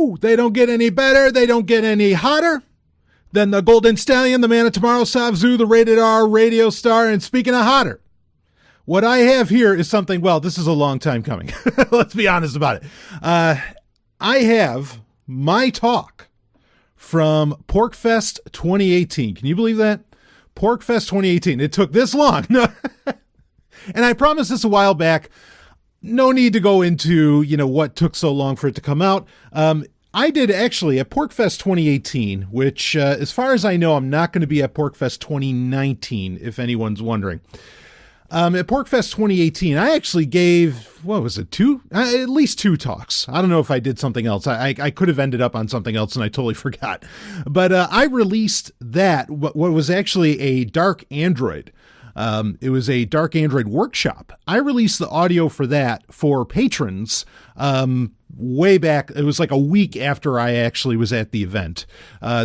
Woo! They don't get any better. They don't get any hotter than the Golden Stallion, the Man of Tomorrow, Savzu, the Rated R radio star. And speaking of hotter, what I have here is something, well, this is a long time coming. Let's be honest about it. I have my talk from PorcFest 2018. Can you believe that? PorcFest 2018. It took this long. And I promised this a while back. No need to go into, what took so long for it to come out. I did actually at PorcFest 2018, which, as far as I know, I'm not going to be at PorcFest 2019, if anyone's wondering. At PorcFest 2018, I actually gave, at least two talks. I don't know if I did something else. I could have ended up on something else and I totally forgot. But I released what was actually a Dark Android. It was a Dark Android workshop. I released the audio for that for patrons way back. It was like a week after I actually was at the event.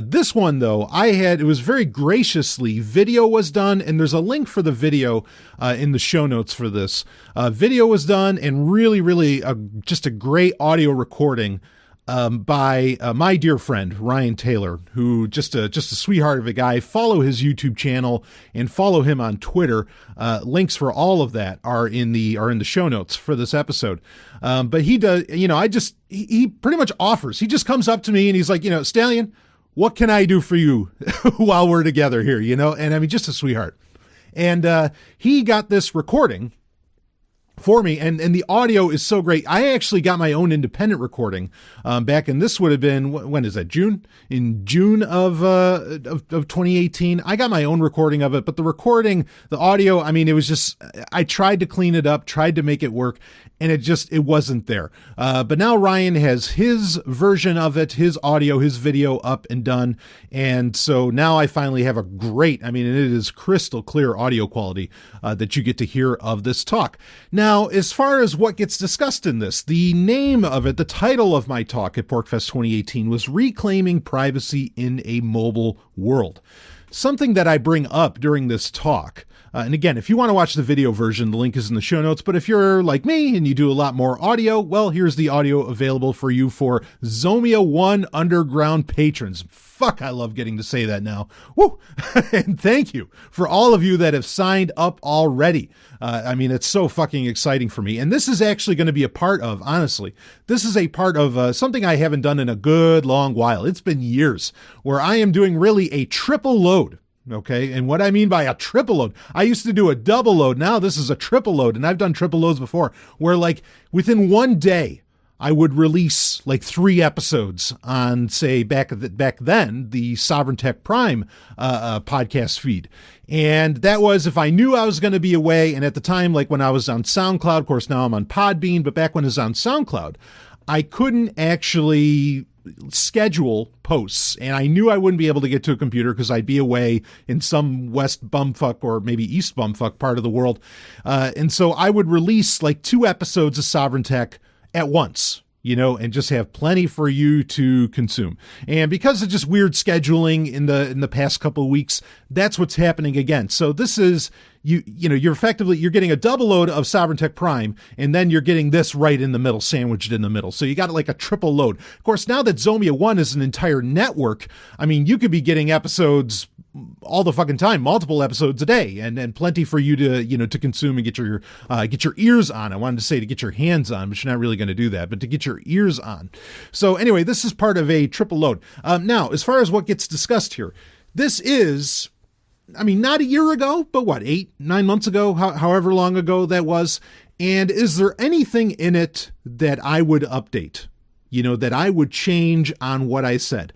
This one, though, it was very graciously, video was done, and there's a link for the video in the show notes for this. Video was done, and really, really just a great audio recording by my dear friend Ryan Taylor, who just a sweetheart of a guy. Follow his YouTube channel and follow him on Twitter. Links for all of that are in the show notes for this episode. But he does, he pretty much offers. He just comes up to me and he's like, Stallion, what can I do for you while we're together here? And I mean, just a sweetheart. And he got this recording for me, and the audio is so great. I actually got my own independent recording back in, this would have been, when is that, June? In June of 2018. I got my own recording of it, but the audio, I mean, it was just, I tried to clean it up, tried to make it work, and it wasn't there. But now Ryan has his version of it, his audio, his video up and done. And so now I finally have it is crystal clear audio quality that you get to hear of this talk. Now, as far as what gets discussed in this, the name of it, the title of my talk at PorcFest 2018 was Reclaiming Privacy in a Mobile World. Something that I bring up during this talk. And again, if you want to watch the video version, the link is in the show notes. But if you're like me and you do a lot more audio, well, here's the audio available for you for Zomia ONE Underground patrons. Fuck, I love getting to say that now. Woo! And thank you for all of you that have signed up already. It's so fucking exciting for me. And this is actually going to be a part of, honestly, this is a part of something I haven't done in a good long while. It's been years where I am doing really a triple load. Okay. And what I mean by a triple load, I used to do a double load. Now this is a triple load. And I've done triple loads before where, like, within one day, I would release like 3 episodes on, say, back then, the Sovryn Tech Prime podcast feed. And that was if I knew I was going to be away. And at the time, like when I was on SoundCloud, of course, now I'm on Podbean, but back when I was on SoundCloud, I couldn't actually schedule posts, and I knew I wouldn't be able to get to a computer because I'd be away in some west bumfuck or maybe east bumfuck part of the world. And so I would release like 2 episodes of Sovryn Tech at once, and just have plenty for you to consume. And because of just weird scheduling in the past couple of weeks, that's what's happening again. So this is, you're getting a double load of Sovryn Tech Prime, and then you're getting this right in the middle, sandwiched in the middle. So you got like a triple load. Of course, now that Zomia One is an entire network, I mean, you could be getting episodes all the fucking time, multiple episodes a day, and plenty for you to, to consume and get your ears on. I wanted to say to get your hands on, but you're not really going to do that, but to get your ears on. So anyway, this is part of a triple load. Now, as far as what gets discussed here, this is, not a year ago, but 8-9 months ago, however long ago that was. And is there anything in it that I would update, that I would change on what I said?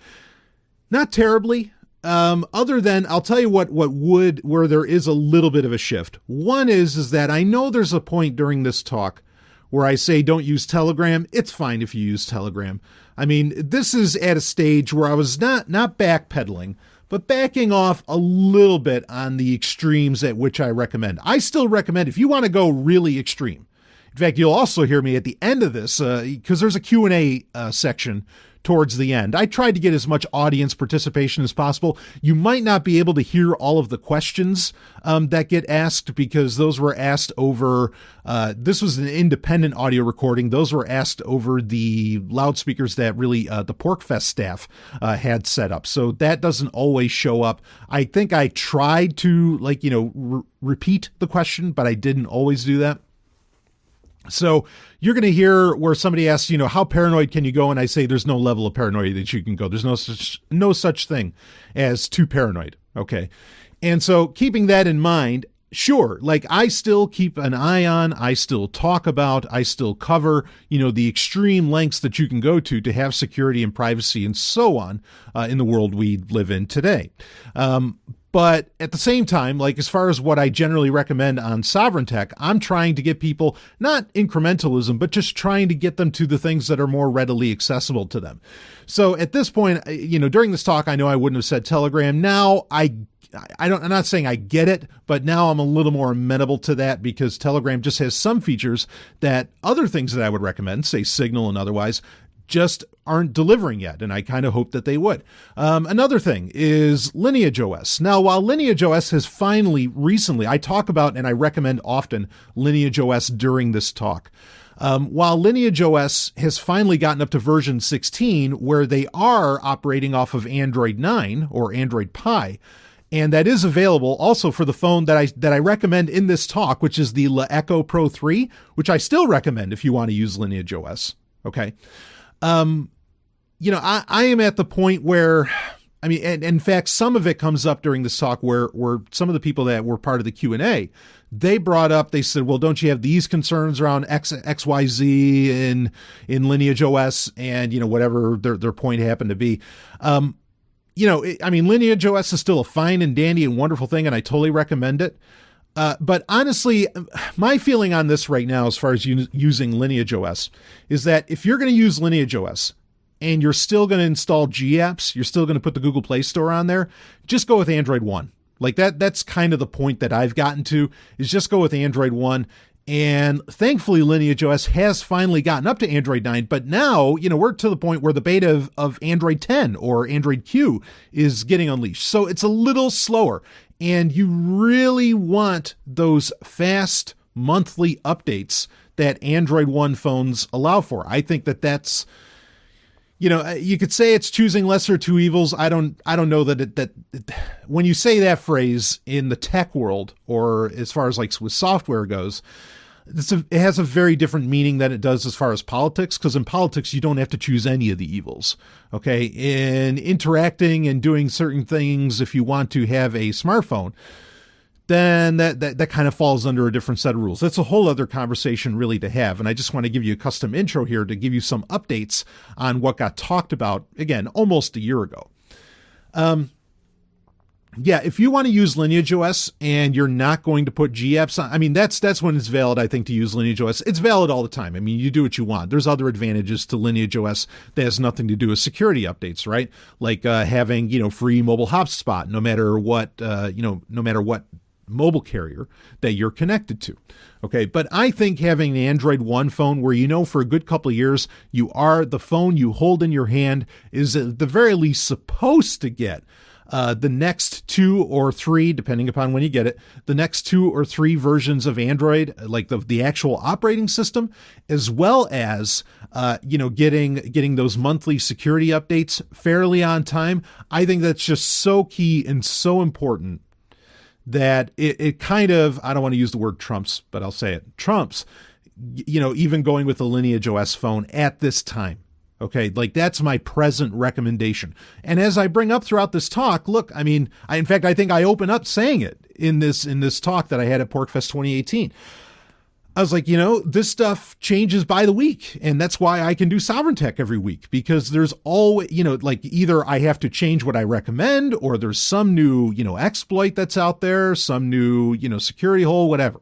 Not terribly. Other than, I'll tell you where there is a little bit of a shift. One is that I know there's a point during this talk where I say, don't use Telegram. It's fine if you use Telegram. This is at a stage where I was not backpedaling, but backing off a little bit on the extremes at which I recommend. I still recommend, if you want to go really extreme. In fact, you'll also hear me at the end of this, because there's a Q&A section towards the end. I tried to get as much audience participation as possible. You might not be able to hear all of the questions that get asked because those were asked over, this was an independent audio recording. Those were asked over the loudspeakers that really the PorcFest staff had set up. So that doesn't always show up. I think I tried to repeat the question, but I didn't always do that. So you're going to hear where somebody asks, how paranoid can you go? And I say there's no level of paranoia that you can go. There's no such thing as too paranoid. Okay. And so keeping that in mind, sure, I still keep an eye on, I still talk about, I still cover, the extreme lengths that you can go to have security and privacy and so on in the world we live in today. But at the same time, as far as what I generally recommend on Sovryn Tech, I'm trying to get people, not incrementalism, but just trying to get them to the things that are more readily accessible to them. So at this point, during this talk, I know I wouldn't have said Telegram. Now I'm not saying I get it, but now I'm a little more amenable to that because Telegram just has some features that other things that I would recommend, say Signal and otherwise, just aren't delivering yet, and I kind of hope that they would. Another thing is Lineage OS. Now, while Lineage OS has recently, I talk about and I recommend often Lineage OS during this talk. While Lineage OS has finally gotten up to version 16, where they are operating off of Android 9 or Android Pie, and that is available also for the phone that I recommend in this talk, which is the Echo Pro 3, which I still recommend if you want to use Lineage OS. Okay. I am at the point where, and in fact, some of it comes up during this talk where some of the people that were part of the Q&A, they said, well, don't you have these concerns around XYZ in Lineage OS and, whatever their point happened to be. Lineage OS is still a fine and dandy and wonderful thing, and I totally recommend it. But honestly, my feeling on this right now, as far as using Lineage OS, is that if you're going to use Lineage OS and you're still going to install GApps, you're still going to put the Google Play Store on there, just go with Android One. That's kind of the point that I've gotten to, is just go with Android One. And thankfully, Lineage OS has finally gotten up to Android 9, but now, we're to the point where the beta of Android 10 or Android Q is getting unleashed. So it's a little slower. And you really want those fast monthly updates that Android One phones allow for. I think that's, you could say it's choosing lesser two evils. I don't know that when you say that phrase in the tech world, or as far as with software goes, it has a very different meaning than it does as far as politics, because in politics, you don't have to choose any of the evils. Okay. In interacting and doing certain things, if you want to have a smartphone, then that kind of falls under a different set of rules. That's a whole other conversation really to have. And I just want to give you a custom intro here to give you some updates on what got talked about, again, almost a year ago. If you want to use Lineage OS and you're not going to put GApps on, that's when it's valid, I think, to use Lineage OS. It's valid all the time. You do what you want. There's other advantages to Lineage OS that has nothing to do with security updates, right? Like having, free mobile hotspot, no matter what mobile carrier that you're connected to. Okay. But I think having an Android One phone where, for a good couple of years, the phone you hold in your hand is at the very least supposed to get the next 2 or 3, depending upon when you get it, the next 2 or 3 versions of Android, like the actual operating system, as well as, getting those monthly security updates fairly on time. I think that's just so key and so important that it kind of, I don't want to use the word trumps, but I'll say it, trumps, even going with the Lineage OS phone at this time. Okay, that's my present recommendation. And as I bring up throughout this talk, look, I think I open up saying it in this talk that I had at PorcFest 2018. I was like, this stuff changes by the week. And that's why I can do Sovryn Tech every week, because there's always, either I have to change what I recommend, or there's some new, exploit that's out there, some new, security hole, whatever.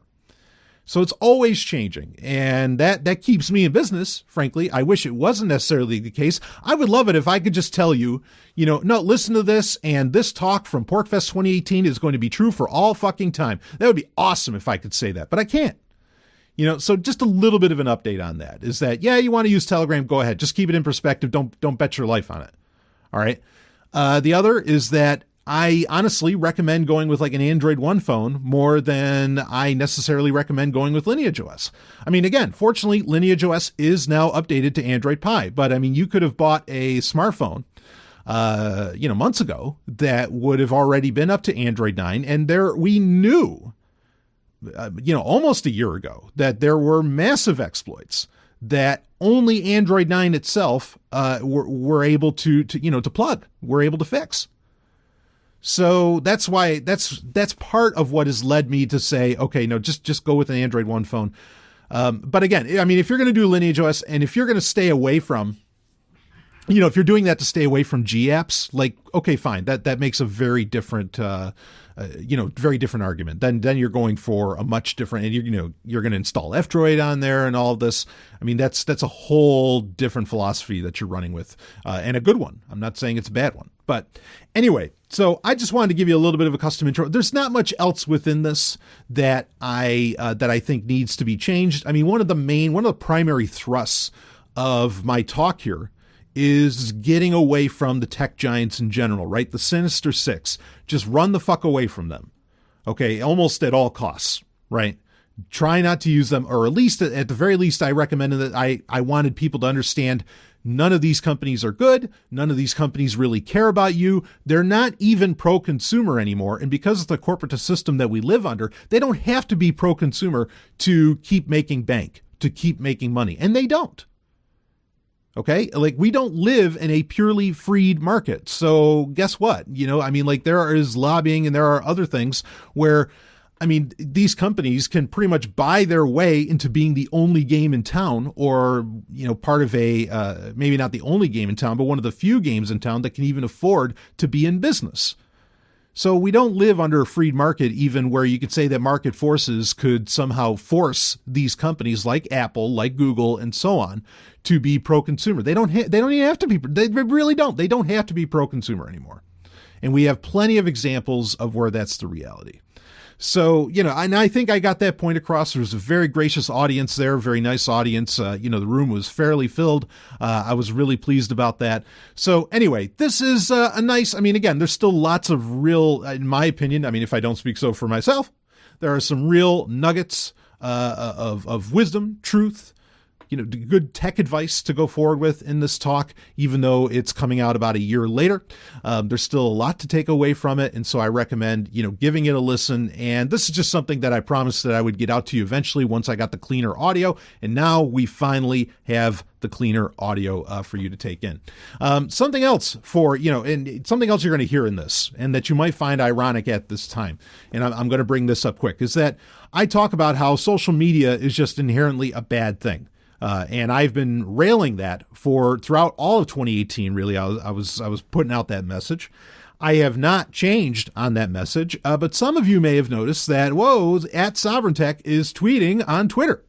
So it's always changing, and that keeps me in business, frankly. I wish it wasn't necessarily the case. I would love it if I could just tell you, no, listen to this, and this talk from PorcFest 2018 is going to be true for all fucking time. That would be awesome if I could say that, but I can't. So just a little bit of an update on that is that, yeah, you want to use Telegram, go ahead. Just keep it in perspective. Don't bet your life on it. All right. The other is that I honestly recommend going with like an Android One phone more than I necessarily recommend going with Lineage OS. I mean, again, fortunately, Lineage OS is now updated to Android Pie, but I mean, you could have bought a smartphone, months ago that would have already been up to Android 9. And we knew, almost a year ago that there were massive exploits that only Android 9 itself were able to plug, were able to fix. So that's why that's part of what has led me to say, okay, no, just go with an Android One phone. But again, I mean, if you're going to do Lineage OS and if you're going to stay away from, if you're doing that to stay away from G apps, like, okay, fine. That makes a very different, very different argument. Then you're going for a much different, and you're going to install F-Droid on there and all of this. I mean, that's a whole different philosophy that you're running with, and a good one. I'm not saying it's a bad one, but anyway, so I just wanted to give you a little bit of a custom intro. There's not much else within this that I think needs to be changed. I mean, one of the primary thrusts of my talk here is getting away from the tech giants in general, right? The Sinister Six. Just run the fuck away from them. Okay, almost at all costs, right? Try not to use them, or at least at the very least, I recommended that I wanted people to understand none of these companies are good. None of these companies really care about you. They're not even pro-consumer anymore. And because of the corporate system that we live under, they don't have to be pro-consumer to keep making bank, to keep making money. And they don't. Okay, like we don't live in a purely freed market. So guess what? There is lobbying and there are other things where, these companies can pretty much buy their way into being the only game in town, or, part of maybe not the only game in town, but one of the few games in town that can even afford to be in business. So we don't live under a freed market, even where you could say that market forces could somehow force these companies like Apple, like Google, and so on to be pro-consumer. They don't even have to be. They really don't. They don't have to be pro-consumer anymore. And we have plenty of examples of where that's the reality. So, and I think I got that point across. There was a very gracious audience there, very nice audience. The room was fairly filled. I was really pleased about that. So anyway, this is a nice, again, there's still lots of real, in my opinion, if I don't speak so for myself, there are some real nuggets of wisdom, truth, good tech advice to go forward with in this talk, even though it's coming out about a year later. There's still a lot to take away from it. And so I recommend, giving it a listen. And this is just something that I promised that I would get out to you eventually once I got the cleaner audio. And now we finally have the cleaner audio for you to take in. Something else and something else you're going to hear in this, and that you might find ironic at this time, and I'm going to bring this up quick, is that I talk about how social media is just inherently a bad thing. And I've been railing that throughout all of 2018. Really, I was putting out that message. I have not changed on that message, but some of you may have noticed that, at Sovryn Tech is tweeting on Twitter.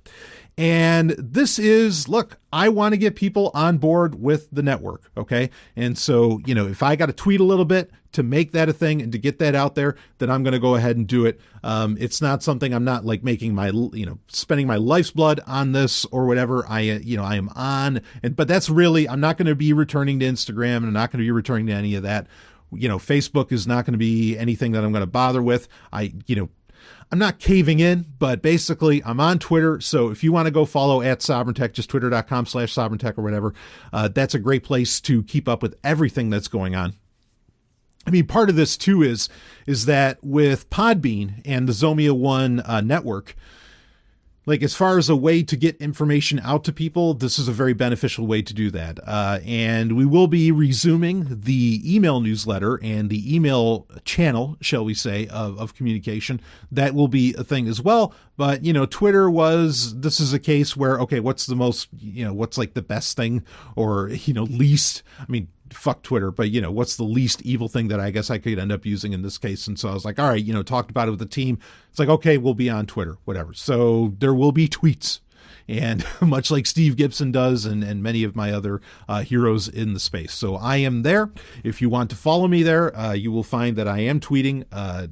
And this is, look, I want to get people on board with the network, okay? And so, if I got to tweet a little bit to make that a thing and to get that out there, then I'm going to go ahead and do it. It's not something I'm not like making my, spending my life's blood on this or whatever. I am on, but that's really, I'm not going to be returning to Instagram, and I'm not going to be returning to any of that. Facebook is not going to be anything that I'm going to bother with. I'm not caving in, but basically I'm on Twitter. So if you want to go follow at Sovryn Tech, just twitter.com/Sovryn Tech or whatever, that's a great place to keep up with everything that's going on. Part of this too is that with Podbean and the Zomia One network, like as far as a way to get information out to people, this is a very beneficial way to do that. And we will be resuming the email newsletter and the email channel, shall we say, of communication. That will be a thing as well. But, Twitter this is a case where, okay, what's the most, what's like the best thing or, least, fuck Twitter, but what's the least evil thing that I guess I could end up using in this case? And so I was like, all right, talked about it with the team. It's like, okay, we'll be on Twitter, whatever. So there will be tweets and much like Steve Gibson does and many of my other heroes in the space. So I am there. If you want to follow me there, you will find that I am tweeting.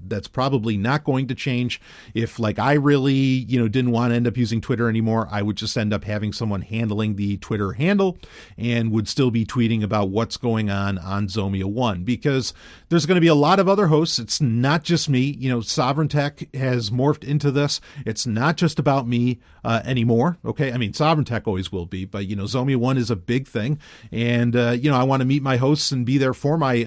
That's probably not going to change. If like I really, didn't want to end up using Twitter anymore, I would just end up having someone handling the Twitter handle and would still be tweeting about what's going on Zomia One, because there's going to be a lot of other hosts. It's not just me. Sovryn Tech has morphed into this. It's not just about me anymore. Okay. I mean, Sovryn Tech always will be, but Zomia One is a big thing. And, I want to meet my hosts and be there for my,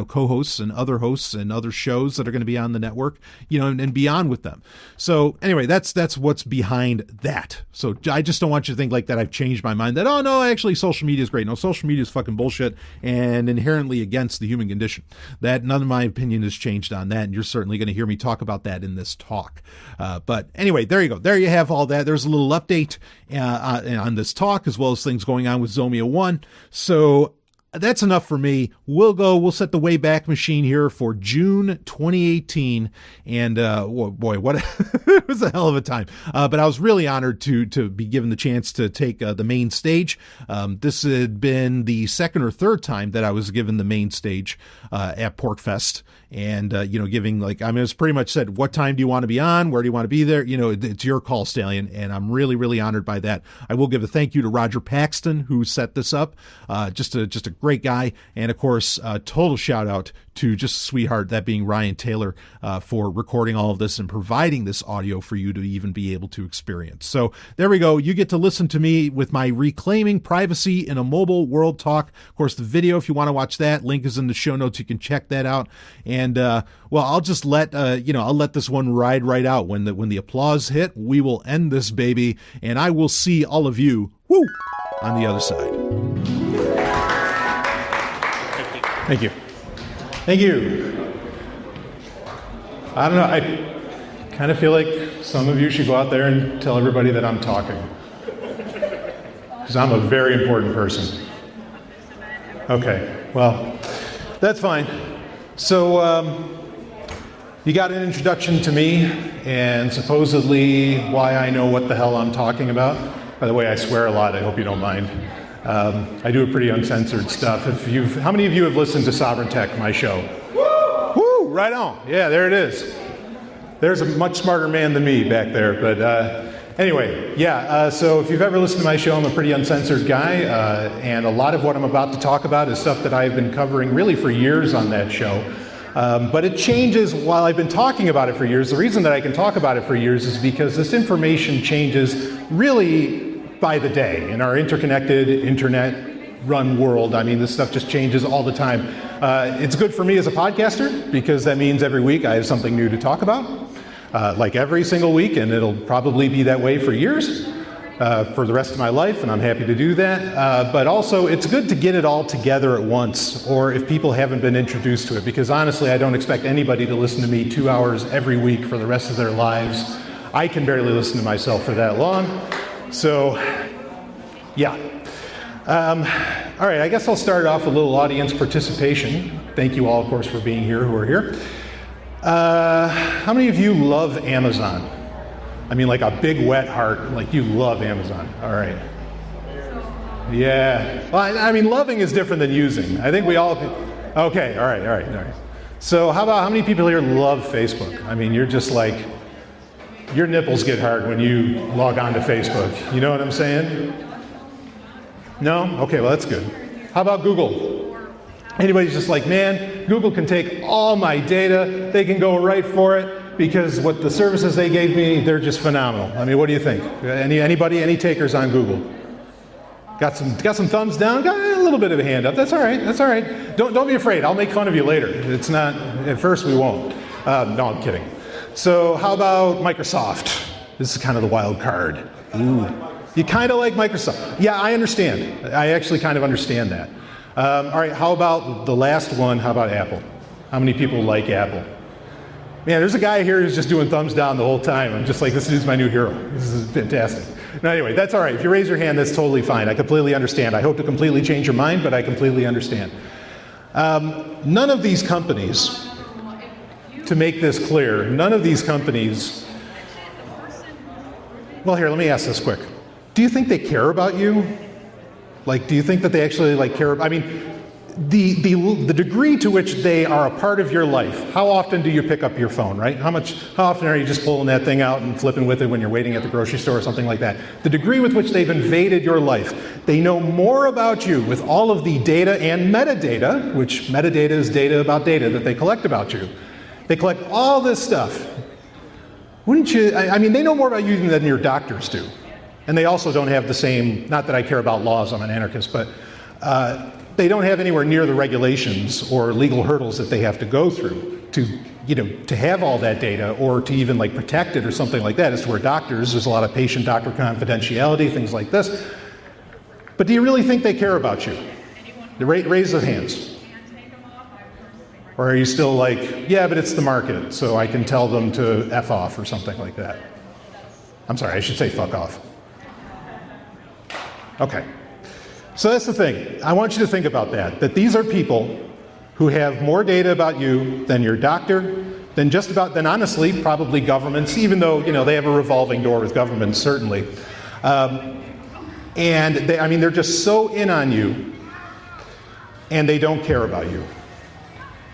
co-hosts and other hosts and other shows that are going to be on the network, and beyond with them. So anyway, that's what's behind that. So I just don't want you to think like that I've changed my mind that, oh no, actually social media is great. No, social media is fucking bullshit and inherently against the human condition. That none of my opinion has changed on that. And you're certainly going to hear me talk about that in this talk. But anyway, there you go. There you have all that. There's a little update on this talk, as well as things going on with Zomia One. So that's enough for me. We'll set the Wayback Machine here for June 2018. And, oh boy, what it was a hell of a time. But I was really honored to be given the chance to take the main stage. This had been the second or third time that I was given the main stage at PorcFest. And, giving it's pretty much said, what time do you want to be on? Where do you want to be there? It's your call, Stallion. And I'm really, really honored by that. I will give a thank you to Roger Paxton, who set this up. Just a great guy. And of course, total shout out to just a sweetheart, that being Ryan Taylor, for recording all of this and providing this audio for you to even be able to experience. So there we go. You get to listen to me with my Reclaiming Privacy in a Mobile World talk. Of course, the video, if you want to watch that, link is in the show notes. You can check that out. And, I'll just let, I'll let this one ride right out. When the applause hit, we will end this baby, and I will see all of you, on the other side. Thank you. Thank you. I don't know. I kind of feel like some of you should go out there and tell everybody that I'm talking, because I'm a very important person. Okay, well, that's fine. So you got an introduction to me and supposedly why I know what the hell I'm talking about. By the way, I swear a lot. I hope you don't mind. I do a pretty uncensored stuff. How many of you have listened to Sovryn Tech, my show? Woo! Right on. Yeah, there it is. There's a much smarter man than me back there. But anyway, yeah. So if you've ever listened to my show, I'm a pretty uncensored guy, and a lot of what I'm about to talk about is stuff that I've been covering really for years on that show. But it changes while I've been talking about it for years. The reason that I can talk about it for years is because this information changes really by the day in our interconnected, internet-run world. I mean, this stuff just changes all the time. It's good for me as a podcaster because that means every week I have something new to talk about, like every single week, and it'll probably be that way for years, for the rest of my life, and I'm happy to do that. But also, it's good to get it all together at once, or if people haven't been introduced to it, because honestly, I don't expect anybody to listen to me 2 hours every week for the rest of their lives. I can barely listen to myself for that long. So, yeah. All right, I guess I'll start off with a little audience participation. Thank you all, of course, for being here, who are here. How many of you love Amazon? I mean, like a big wet heart, like you love Amazon. All right. Yeah. Well, I mean, loving is different than using. I think we all... Okay, all right. So how many people here love Facebook? I mean, you're just like... Your nipples get hard when you log on to Facebook. You know what I'm saying? No? Okay, well, that's good. How about Google? Anybody's just like, man, Google can take all my data. They can go right for it because what the services they gave me, they're just phenomenal. I mean, what do you think? Anybody, any takers on Google? Got some thumbs down? Got a little bit of a hand up. That's all right. Don't be afraid. I'll make fun of you later. It's not, at first we won't. No, I'm kidding. So how about Microsoft? This is kind of the wild card. Ooh. You kind of like Microsoft. Yeah, I understand. I actually kind of understand that. All right, how about the last one? How about Apple? How many people like Apple? Man, there's a guy here who's just doing thumbs down the whole time. I'm just like, this dude's my new hero. This is fantastic. No, anyway, that's all right. If you raise your hand, that's totally fine. I completely understand. I hope to completely change your mind, but I completely understand. None of these companies... To make this clear, none of these companies... Well, here, let me ask this quick. do you think they care about you? Like, do you think that they actually like care? I mean, the degree to which they are a part of your life. How often do you pick up your phone, right? How often are you just pulling that thing out and flipping with it when you're waiting at the grocery store or something like that? The degree with which they've invaded your life. They know more about you with all of the data and metadata, which metadata is data about data that they collect about you. They collect all this stuff. Wouldn't you, I mean, they know more about you than your doctors do. And they also don't have the same, not that I care about laws, I'm an anarchist, but they don't have anywhere near the regulations or legal hurdles that they have to go through to have all that data or to even like protect it or something like that. As to where doctors, there's a lot of patient-doctor confidentiality, things like this. But do you really think they care about you? Raise their hands. Or are you still like, yeah, but it's the market, so I can tell them to F off or something like that? I'm sorry, I should say fuck off. Okay. So that's the thing. I want you to think about that these are people who have more data about you than your doctor, than honestly, probably governments, even though, they have a revolving door with governments, certainly. And they're just so in on you, and they don't care about you.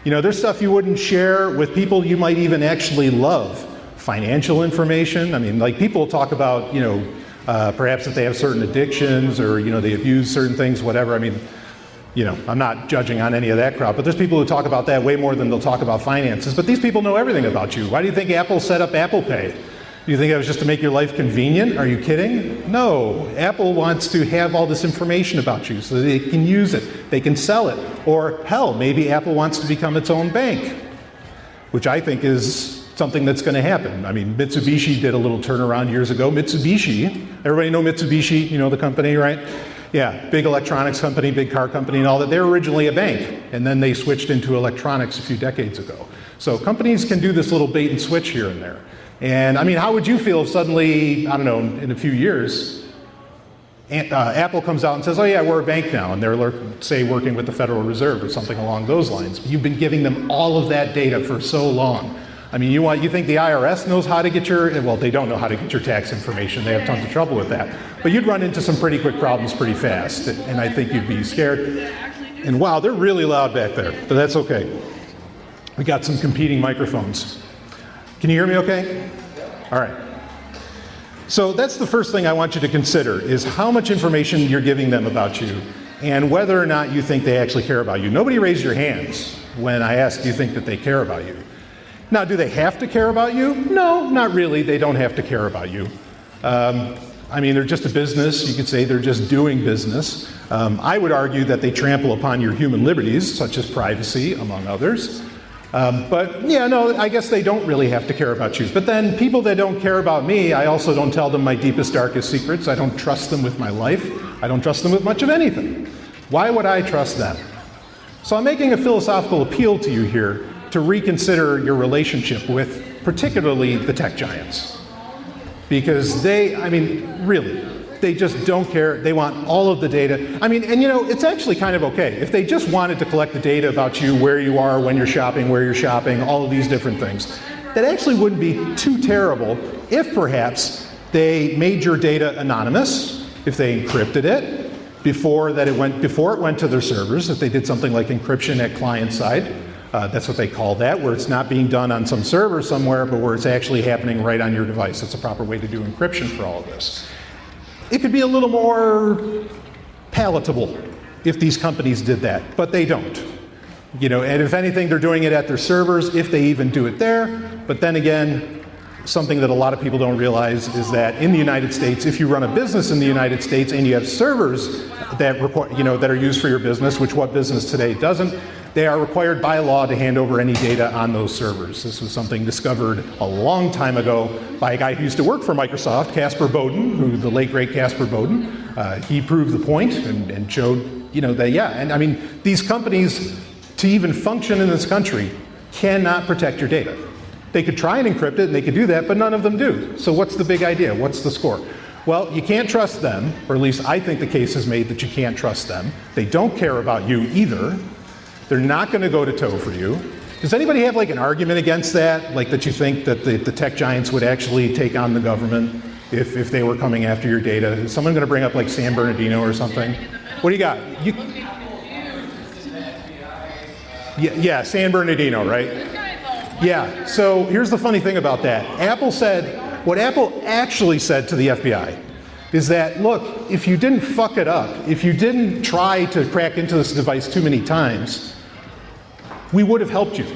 There's stuff you wouldn't share with people you might even actually love. Financial information. I mean, like people talk about, perhaps if they have certain addictions or, they abuse certain things, whatever. I mean, I'm not judging on any of that crowd, but there's people who talk about that way more than they'll talk about finances. But these people know everything about you. Why do you think Apple set up Apple Pay? Do you think that was just to make your life convenient? Are you kidding? No. Apple wants to have all this information about you so that they can use it. They can sell it. Or hell, maybe Apple wants to become its own bank, which I think is something that's going to happen. I mean, Mitsubishi did a little turnaround years ago. Mitsubishi, everybody know Mitsubishi, the company, right? Yeah, big electronics company, big car company and all that. They're originally a bank, and then they switched into electronics a few decades ago. So companies can do this little bait and switch here and there. And I mean, how would you feel if suddenly, I don't know, in a few years, Apple comes out and says, oh yeah, we're a bank now, and they're, say, working with the Federal Reserve or something along those lines. You've been giving them all of that data for so long. I mean, you think the IRS knows how to get well, they don't know how to get your tax information. They have tons of trouble with that. But you'd run into some pretty quick problems pretty fast, and I think you'd be scared. And wow, they're really loud back there, but that's okay. We got some competing microphones. Can you hear me okay? All right. So that's the first thing I want you to consider, is how much information you're giving them about you and whether or not you think they actually care about you. Nobody raised your hands when I asked, do you think that they care about you? Now, do they have to care about you? No, not really. They don't have to care about you. I mean, they're just a business. You could say they're just doing business. I would argue that they trample upon your human liberties, such as privacy, among others. But yeah, no, I guess they don't really have to care about you. But then people that don't care about me, I also don't tell them my deepest, darkest secrets. I don't trust them with my life. I don't trust them with much of anything. Why would I trust them? So I'm making a philosophical appeal to you here to reconsider your relationship with particularly the tech giants. Because they, I mean, really, they just don't care. They want all of the data. I mean, and it's actually kind of okay. If they just wanted to collect the data about you, where you are, when you're shopping, where you're shopping, all of these different things, that actually wouldn't be too terrible if perhaps they made your data anonymous, if they encrypted it before it went to their servers, if they did something like encryption at client side. That's what they call that, where it's not being done on some server somewhere, but where it's actually happening right on your device. That's a proper way to do encryption for all of this. It could be a little more palatable if these companies did that, but they don't. And if anything, they're doing it at their servers, if they even do it there. But then again, something that a lot of people don't realize is that in the United States, if you run a business in the United States and you have servers that that are used for your business, which what business today doesn't, they are required by law to hand over any data on those servers. This was something discovered a long time ago by a guy who used to work for Microsoft, Casper Bowden, the late great Casper Bowden. He proved the point and showed, that and I mean, these companies, to even function in this country, cannot protect your data. They could try and encrypt it, and they could do that, but none of them do. So what's the big idea? What's the score? Well, you can't trust them, or at least I think the case is made that you can't trust them. They don't care about you either. They're not going to go to toe for you. Does anybody have like an argument against that? Like that you think that the tech giants would actually take on the government? if they were coming after your data. Is someone going to bring up like San Bernardino or something? What do you got? Yeah, San Bernardino, right? Yeah, so here's the funny thing about that. What Apple actually said to the FBI is that, look, if you didn't fuck it up, if you didn't try to crack into this device too many times, we would have helped you.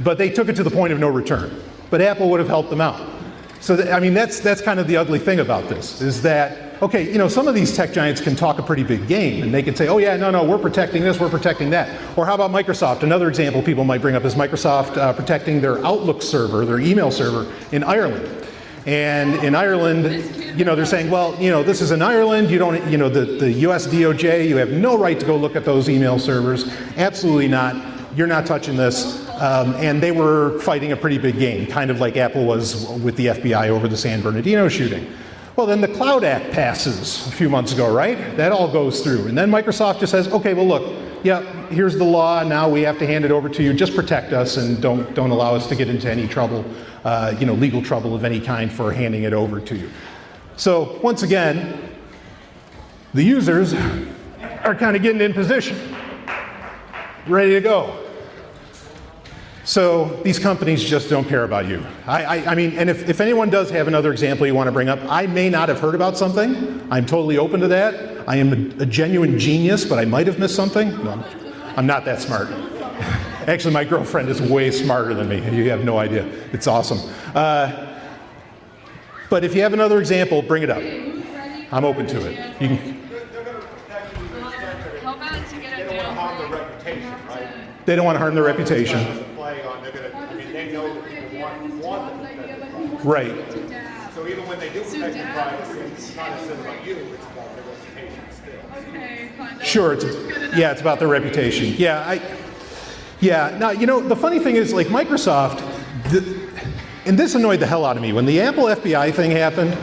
But they took it to the point of no return. But Apple would have helped them out. So, I mean, that's kind of the ugly thing about this, is that, okay, you know, some of these tech giants can talk a pretty big game, and they can say, oh yeah, no, we're protecting this, we're protecting that. Or how about Microsoft? Another example people might bring up is Microsoft protecting their Outlook server, their email server in Ireland. And in Ireland, you know, they're saying, well, you know, this is in Ireland, you don't, you know, the US DOJ, you have no right to go look at those email servers. Absolutely not. You're not touching this. And they were fighting a pretty big game, kind of like Apple was with the FBI over the San Bernardino shooting. Well, then the Cloud Act passes a few months ago, right? That all goes through. And then Microsoft just says, okay, well, look, yeah, here's the law. Now we have to hand it over to you. Just protect us and don't allow us to get into any trouble, you know, legal trouble of any kind for handing it over to you. So once again, the users are kind of getting in position, ready to go. So these companies just don't care about you. I mean, and if anyone does have another example you want to bring up, I may not have heard about something. I'm totally open to that. I am a genuine genius, but I might have missed something. No, I'm not that smart. Actually, my girlfriend is way smarter than me. You have no idea. It's awesome. But if you have another example, bring it up. I'm open to it. You can. They don't want to harm their reputation. Right. So even when they do protect their privacy, it's not as about you, it's about their reputation still. Okay, fine. Sure, it's about their reputation. Now, you know, the funny thing is, like Microsoft, and this annoyed the hell out of me. When the Apple FBI thing happened,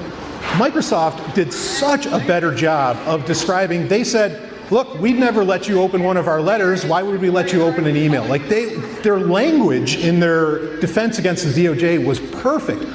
Microsoft did such a better job of describing, they said, look, we'd never let you open one of our letters. Why would we let you open an email? Like their language in their defense against the DOJ was perfect.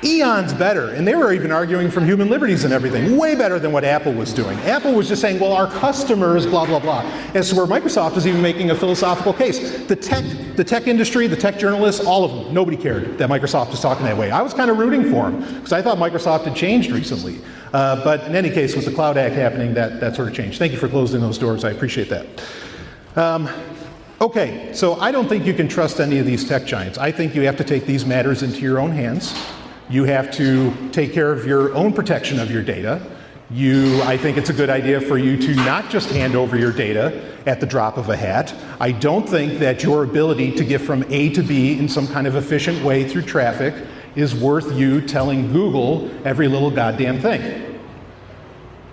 Eons better. And they were even arguing from human liberties and everything. Way better than what Apple was doing. Apple was just saying, well, our customers, blah, blah, blah. As to where Microsoft is even making a philosophical case. The tech industry, the tech journalists, all of them, nobody cared that Microsoft was talking that way. I was kind of rooting for them because I thought Microsoft had changed recently. But in any case, with the Cloud Act happening, that sort of changed. Thank you for closing those doors. I appreciate that. Okay, so I don't think you can trust any of these tech giants. I think you have to take these matters into your own hands. You have to take care of your own protection of your data. I think it's a good idea for you to not just hand over your data at the drop of a hat. I don't think that your ability to get from A to B in some kind of efficient way through traffic is worth you telling Google every little goddamn thing.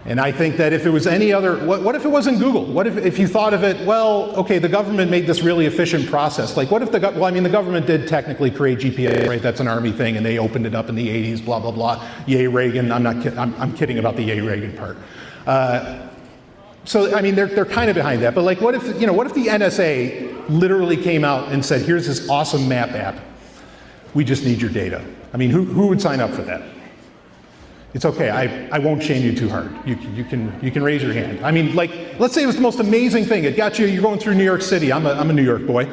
And I think that if it was any other, what if it wasn't Google? What if you thought of it, well, okay, the government made this really efficient process. Like what if the government did technically create GPS, right? That's an Army thing, and they opened it up in the 80s, blah, blah, blah. Yay, Reagan. I'm kidding about the yay, Reagan part. So, I mean, they're kind of behind that. But like, what if the NSA literally came out and said, here's this awesome map app. We just need your data. I mean, who would sign up for that? It's okay, I won't shame you too hard. You can raise your hand. I mean, like, let's say it was the most amazing thing. It got you, you're going through New York City. I'm a New York boy.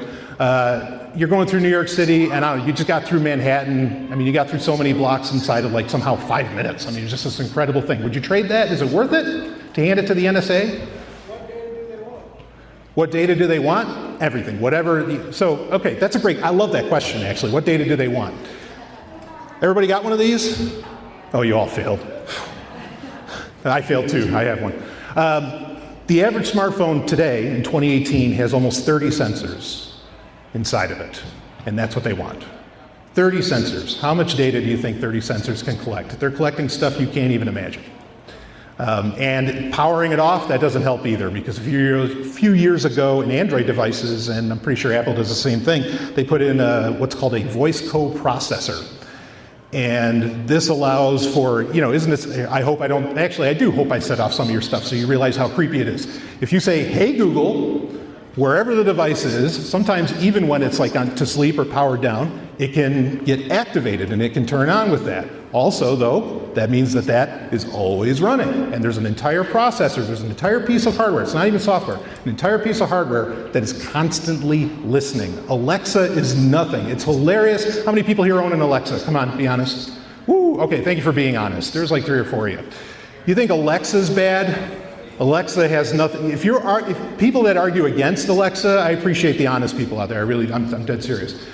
You're going through New York City, and you just got through Manhattan. I mean, you got through so many blocks inside of like somehow 5 minutes. I mean, it's just this incredible thing. Would you trade that? Is it worth it to hand it to the NSA? What data do they want? Everything, whatever. So, okay, that's I love that question, actually. What data do they want? Everybody got one of these? Oh, you all failed. I failed too, I have one. The average smartphone today in 2018 has almost 30 sensors inside of it, and that's what they want. 30 sensors. How much data do you think 30 sensors can collect? They're collecting stuff you can't even imagine. And powering it off, that doesn't help either, because a few years ago in Android devices, and I'm pretty sure Apple does the same thing, they put in what's called a voice coprocessor. And this allows for, isn't this, I do hope I set off some of your stuff so you realize how creepy it is. If you say, hey Google, wherever the device is, sometimes even when it's like on to sleep or powered down, it can get activated and it can turn on with that. Also, though, that means that that is always running. And there's an entire processor, there's an entire piece of hardware, it's not even software, an entire piece of hardware that is constantly listening. Alexa is nothing. It's hilarious. How many people here own an Alexa? Come on, be honest. Woo, okay, thank you for being honest. There's like 3 or 4 of you. You think Alexa's bad? Alexa has nothing. If people that argue against Alexa, I appreciate the honest people out there. I'm dead serious.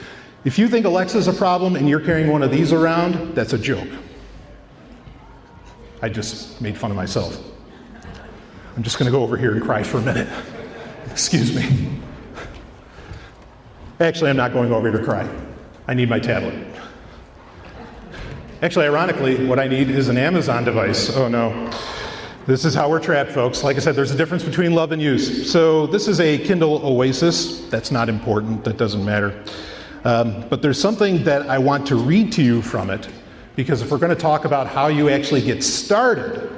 If you think Alexa's a problem and you're carrying one of these around, that's a joke. I just made fun of myself. I'm just going to go over here and cry for a minute. Excuse me. Actually, I'm not going over here to cry. I need my tablet. Actually, ironically, what I need is an Amazon device. Oh no. This is how we're trapped, folks. Like I said, there's a difference between love and use. So this is a Kindle Oasis. That's not important. That doesn't matter. But there's something that I want to read to you from it, because if we're going to talk about how you actually get started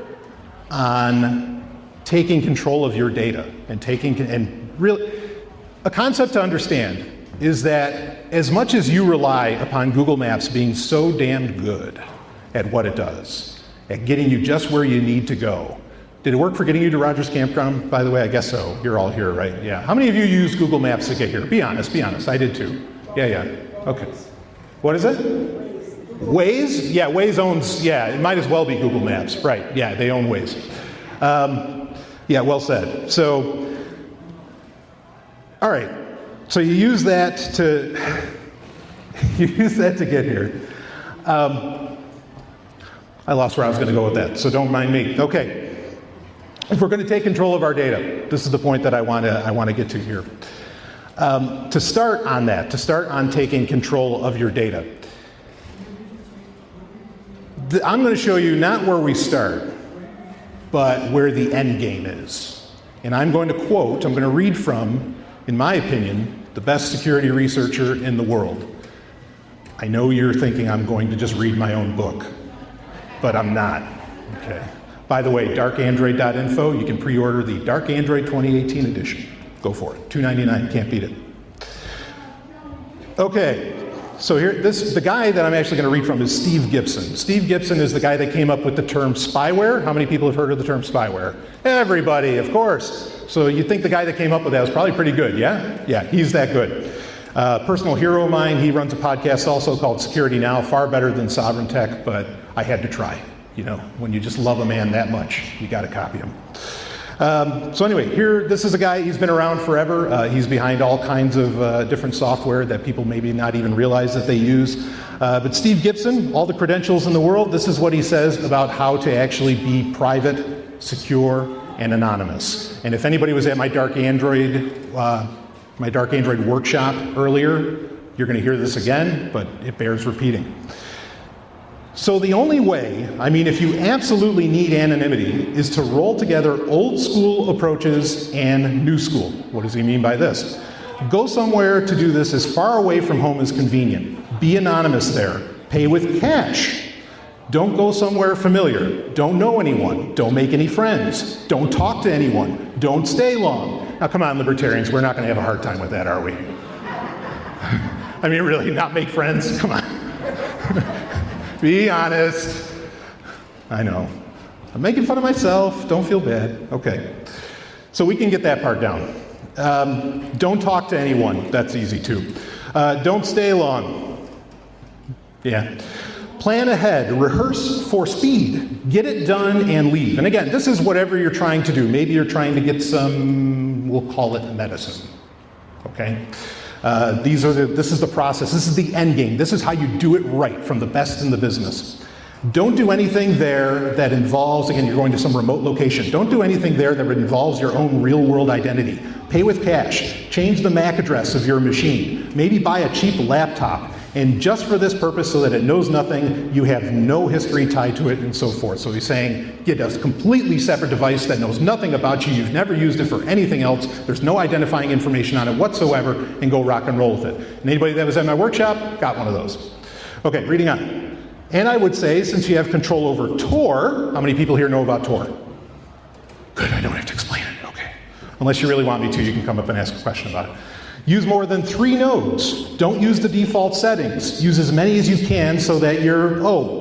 on taking control of your data and really, a concept to understand is that as much as you rely upon Google Maps being so damn good at what it does, at getting you just where you need to go. Did it work for getting you to Rogers Campground? By the way, I guess so. You're all here, right? Yeah. How many of you use Google Maps to get here? Be honest, be honest. I did too. Yeah. Okay. What is it? Waze? Yeah, Waze owns, it might as well be Google Maps. Right, yeah, they own Waze. Yeah, well said. So, all right. So you use that to, get here. I lost where I was going to go with that, so don't mind me. Okay, if we're going to take control of our data, this is the point that I want to get to here. To start on taking control of your data, I'm going to show you not where we start, but where the end game is. And I'm going to read from, in my opinion, the best security researcher in the world. I know you're thinking I'm going to just read my own book. But I'm not. Okay. By the way, darkandroid.info, you can pre-order the Dark Android 2018 edition. Go for it. $2.99, can't beat it. Okay, so here, the guy that I'm actually going to read from is Steve Gibson. Steve Gibson is the guy that came up with the term spyware. How many people have heard of the term spyware? Everybody, of course. So you'd think the guy that came up with that was probably pretty good, yeah? Yeah, he's that good. Personal hero of mine, he runs a podcast also called Security Now, far better than Sovryn Tech, but I had to try. You know, when you just love a man that much, you got to copy him. So anyway, this is a guy, he's been around forever. He's behind all kinds of different software that people maybe not even realize that they use. But Steve Gibson, all the credentials in the world, this is what he says about how to actually be private, secure, and anonymous. And if anybody was at my Dark Android workshop earlier, you're going to hear this again, but it bears repeating. So the only way, if you absolutely need anonymity, is to roll together old school approaches and new school. What does he mean by this? Go somewhere to do this as far away from home as convenient. Be anonymous there. Pay with cash. Don't go somewhere familiar. Don't know anyone. Don't make any friends. Don't talk to anyone. Don't stay long. Now come on, libertarians, we're not going to have a hard time with that, are we? Really, not make friends? Come on. Be honest. I know. I'm making fun of myself. Don't feel bad. Okay. So we can get that part down. Don't talk to anyone. That's easy too. Don't stay long. Yeah. Plan ahead. Rehearse for speed. Get it done and leave. And again, this is whatever you're trying to do. Maybe you're trying to get some, we'll call it medicine. Okay? This is the process. This is the end game. This is how you do it right from the best in the business. Don't do anything there that involves, again, you're going to some remote location. Don't do anything there that involves your own real-world identity. Pay with cash. Change the MAC address of your machine. Maybe buy a cheap laptop. And just for this purpose, so that it knows nothing, you have no history tied to it, and so forth. So he's saying, get a completely separate device that knows nothing about you. You've never used it for anything else. There's no identifying information on it whatsoever, and go rock and roll with it. And anybody that was at my workshop got one of those. Okay, reading on. And I would say, since you have control over Tor, how many people here know about Tor? Good, I don't have to explain it. Okay. Unless you really want me to, you can come up and ask a question about it. Use more than 3 nodes. Don't use the default settings. Use as many as you can so that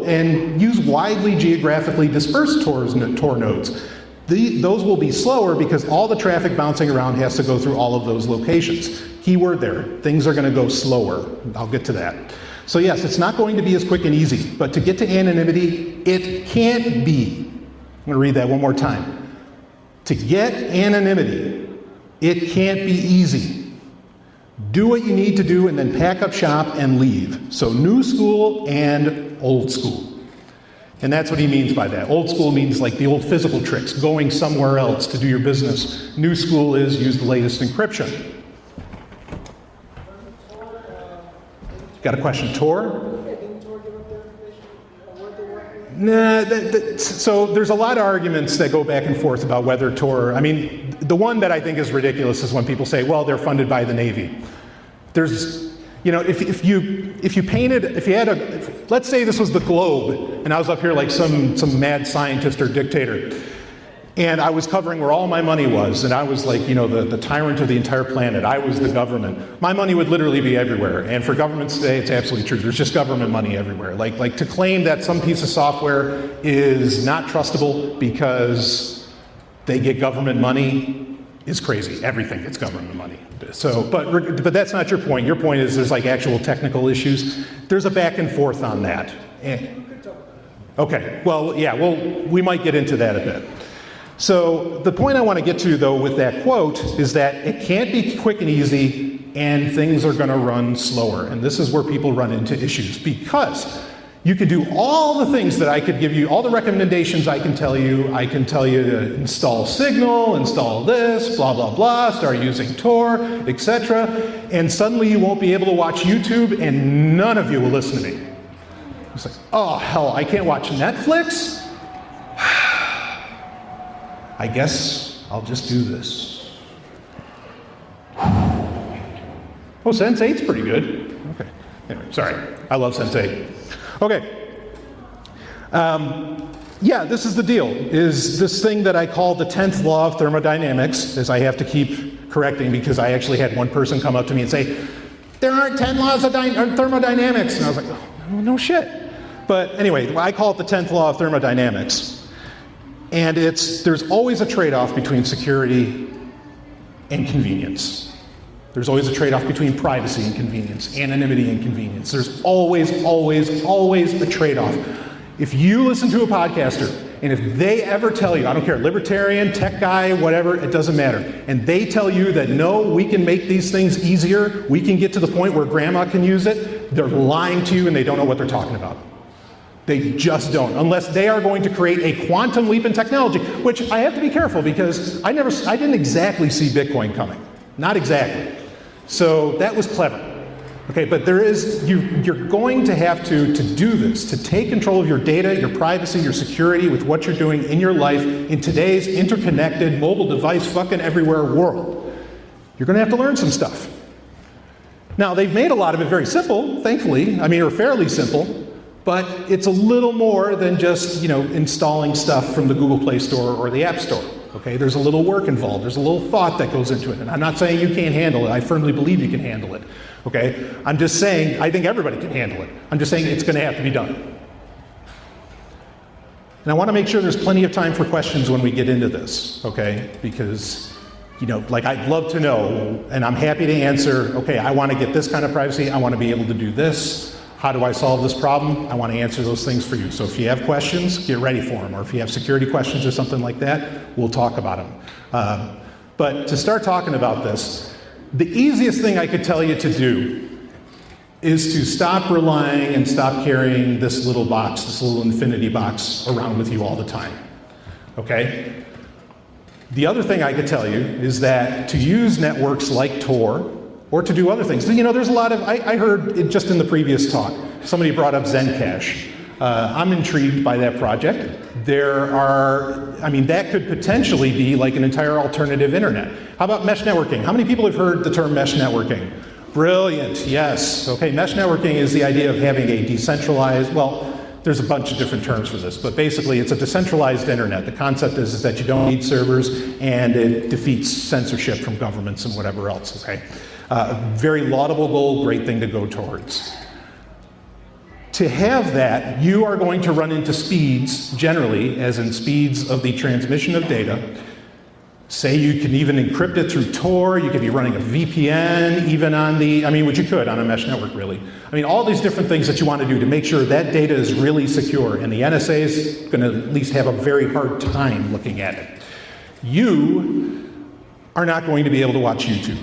and use widely geographically dispersed Tor nodes. Those will be slower because all the traffic bouncing around has to go through all of those locations. Keyword there, things are going to go slower. I'll get to that. So yes, it's not going to be as quick and easy, but to get to anonymity, it can't be. I'm going to read that one more time. To get anonymity, it can't be easy. Do what you need to do and then pack up shop and leave. So new school and old school. And that's what he means by that. Old school means like the old physical tricks, going somewhere else to do your business. New school is use the latest encryption. Got a question, Tor? Nah, so there's a lot of arguments that go back and forth about whether Tor, the one that I think is ridiculous is when people say, well, they're funded by the Navy. There's, if you had let's say this was the globe, and I was up here like some mad scientist or dictator, and I was covering where all my money was, and I was like, the tyrant of the entire planet. I was the government. My money would literally be everywhere, and for governments today, it's absolutely true. There's just government money everywhere. Like to claim that some piece of software is not trustable because they get government money is crazy. Everything gets government money. So, but that's not your point. Your point is there's like actual technical issues. There's a back and forth on that. Okay. Well, yeah. Well, we might get into that a bit. So the point I want to get to, though, with that quote is that it can't be quick and easy, and things are going to run slower. And this is where people run into issues, because you could do all the things that I could give you, all the recommendations I can tell you. I can tell you to install Signal, install this, blah, blah, blah, start using Tor, etc. And suddenly you won't be able to watch YouTube, and none of you will listen to me. It's like, oh, hell, I can't watch Netflix? I guess I'll just do this. Oh, Sense8's pretty good. Okay. Anyway, sorry. I love Sense8. Okay. Yeah, this is the deal. Is this thing that I call the 10th law of thermodynamics, as I have to keep correcting because I actually had one person come up to me and say, there aren't 10 laws of thermodynamics. And I was like, oh, no shit. But anyway, I call it the 10th law of thermodynamics. And there's always a trade-off between security and convenience. There's always a trade-off between privacy and convenience, anonymity and convenience. There's always, always, always a trade-off. If you listen to a podcaster, and if they ever tell you, I don't care, libertarian, tech guy, whatever, it doesn't matter, and they tell you that no, we can make these things easier, we can get to the point where grandma can use it, they're lying to you and they don't know what they're talking about. They just don't, unless they are going to create a quantum leap in technology, which I have to be careful because I didn't exactly see Bitcoin coming. Not exactly. So that was clever. Okay, but you're going to have to do this, to take control of your data, your privacy, your security with what you're doing in your life in today's interconnected, mobile device, fucking everywhere world. You're going to have to learn some stuff. Now, they've made a lot of it very simple, thankfully, or fairly simple. But it's a little more than just, installing stuff from the Google Play Store or the App Store. Okay, there's a little work involved. There's a little thought that goes into it. And I'm not saying you can't handle it. I firmly believe you can handle it. Okay, I'm just saying I think everybody can handle it. I'm just saying it's going to have to be done. And I want to make sure there's plenty of time for questions when we get into this. Okay, because I'd love to know, and I'm happy to answer. Okay, I want to get this kind of privacy. I want to be able to do this. How do I solve this problem? I want to answer those things for you. So if you have questions, get ready for them. Or if you have security questions or something like that, we'll talk about them. But to start talking about this, the easiest thing I could tell you to do is to stop relying and stop carrying this little box, this little infinity box around with you all the time. Okay? The other thing I could tell you is that to use networks like Tor, or to do other things. There's a lot of, I heard it just in the previous talk, somebody brought up Zencash. I'm intrigued by that project. That could potentially be like an entire alternative internet. How about mesh networking? How many people have heard the term mesh networking? Brilliant, yes. Okay, mesh networking is the idea of having a decentralized, there's a bunch of different terms for this, but basically it's a decentralized internet. The concept is that you don't need servers and it defeats censorship from governments and whatever else, okay? Very laudable goal, great thing to go towards. To have that, you are going to run into speeds, generally, as in speeds of the transmission of data. Say you can even encrypt it through Tor, you could be running a VPN, even on the, which you could on a mesh network, really. All these different things that you want to do to make sure that data is really secure, and the NSA is going to at least have a very hard time looking at it. You are not going to be able to watch YouTube.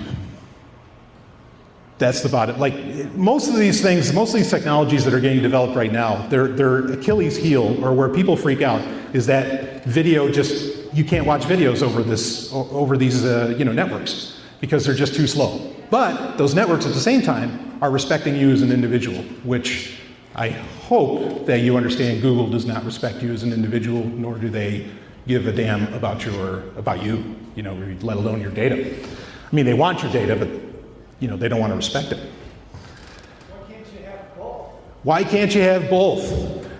That's about it. Like, most of these things, most of these technologies that are getting developed right now, their Achilles heel, or where people freak out, is that video you can't watch videos over these networks, because they're just too slow. But those networks at the same time are respecting you as an individual, which I hope that you understand Google does not respect you as an individual, nor do they give a damn about you, let alone your data. They want your data, but they don't want to respect it. Why can't you have both? Why can't you have both?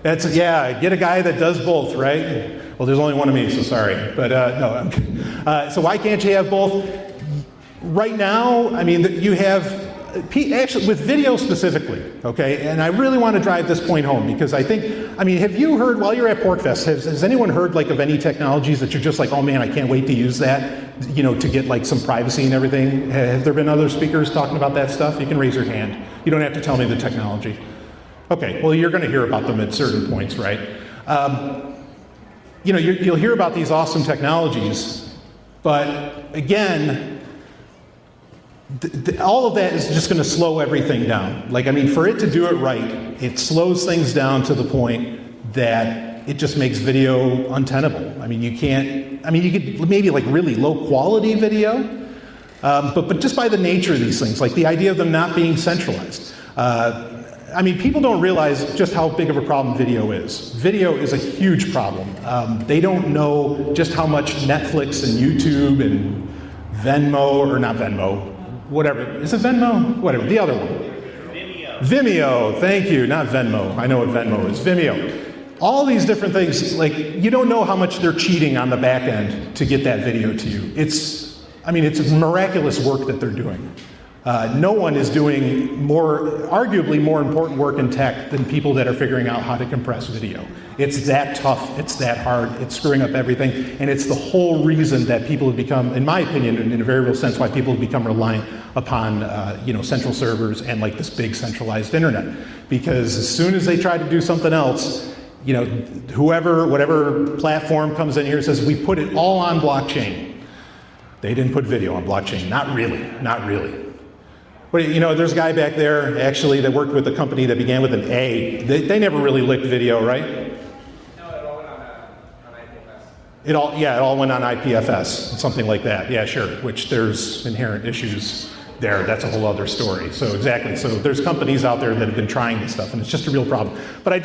Get a guy that does both, right? Well, there's only one of me, so sorry. But no. So why can't you have both? Right now, you have, actually with video specifically, okay? And I really want to drive this point home, because I think, have you heard, while you're at PorcFest, has anyone heard of any technologies that you're just like, oh man, I can't wait to use that, to get some privacy and everything? Have there been other speakers talking about that stuff? You can raise your hand. You don't have to tell me the technology. Okay, well, you're going to hear about them at certain points, right? You'll hear about these awesome technologies, but again, all of that is just going to slow everything down. For it to do it right, it slows things down to the point that it just makes video untenable. You could maybe really low quality video, but just by the nature of these things, like the idea of them not being centralized. People don't realize just how big of a problem video is. Video is a huge problem. They don't know just how much Netflix and YouTube and Venmo, or not Venmo, whatever. Is it Venmo? Whatever, the other one. Vimeo, thank you, not Venmo. I know what Venmo is. Vimeo. All these different things, you don't know how much they're cheating on the back end to get that video to you. It's miraculous work that they're doing. No one is doing arguably more important work in tech than people that are figuring out how to compress video. It's that tough, it's that hard, it's screwing up everything, and it's the whole reason that people have become, in my opinion, in a very real sense, why people have become reliant upon central servers and this big centralized internet. Because as soon as they try to do something else, whatever platform comes in here says, we put it all on blockchain. They didn't put video on blockchain. Not really. But there's a guy back there, actually, that worked with a company that began with an A. They never really licked video, right? No, it all went on IPFS. It all went on IPFS, something like that. Yeah, sure, which there's inherent issues there. That's a whole other story. So exactly, so there's companies out there that have been trying this stuff, and it's just a real problem. But I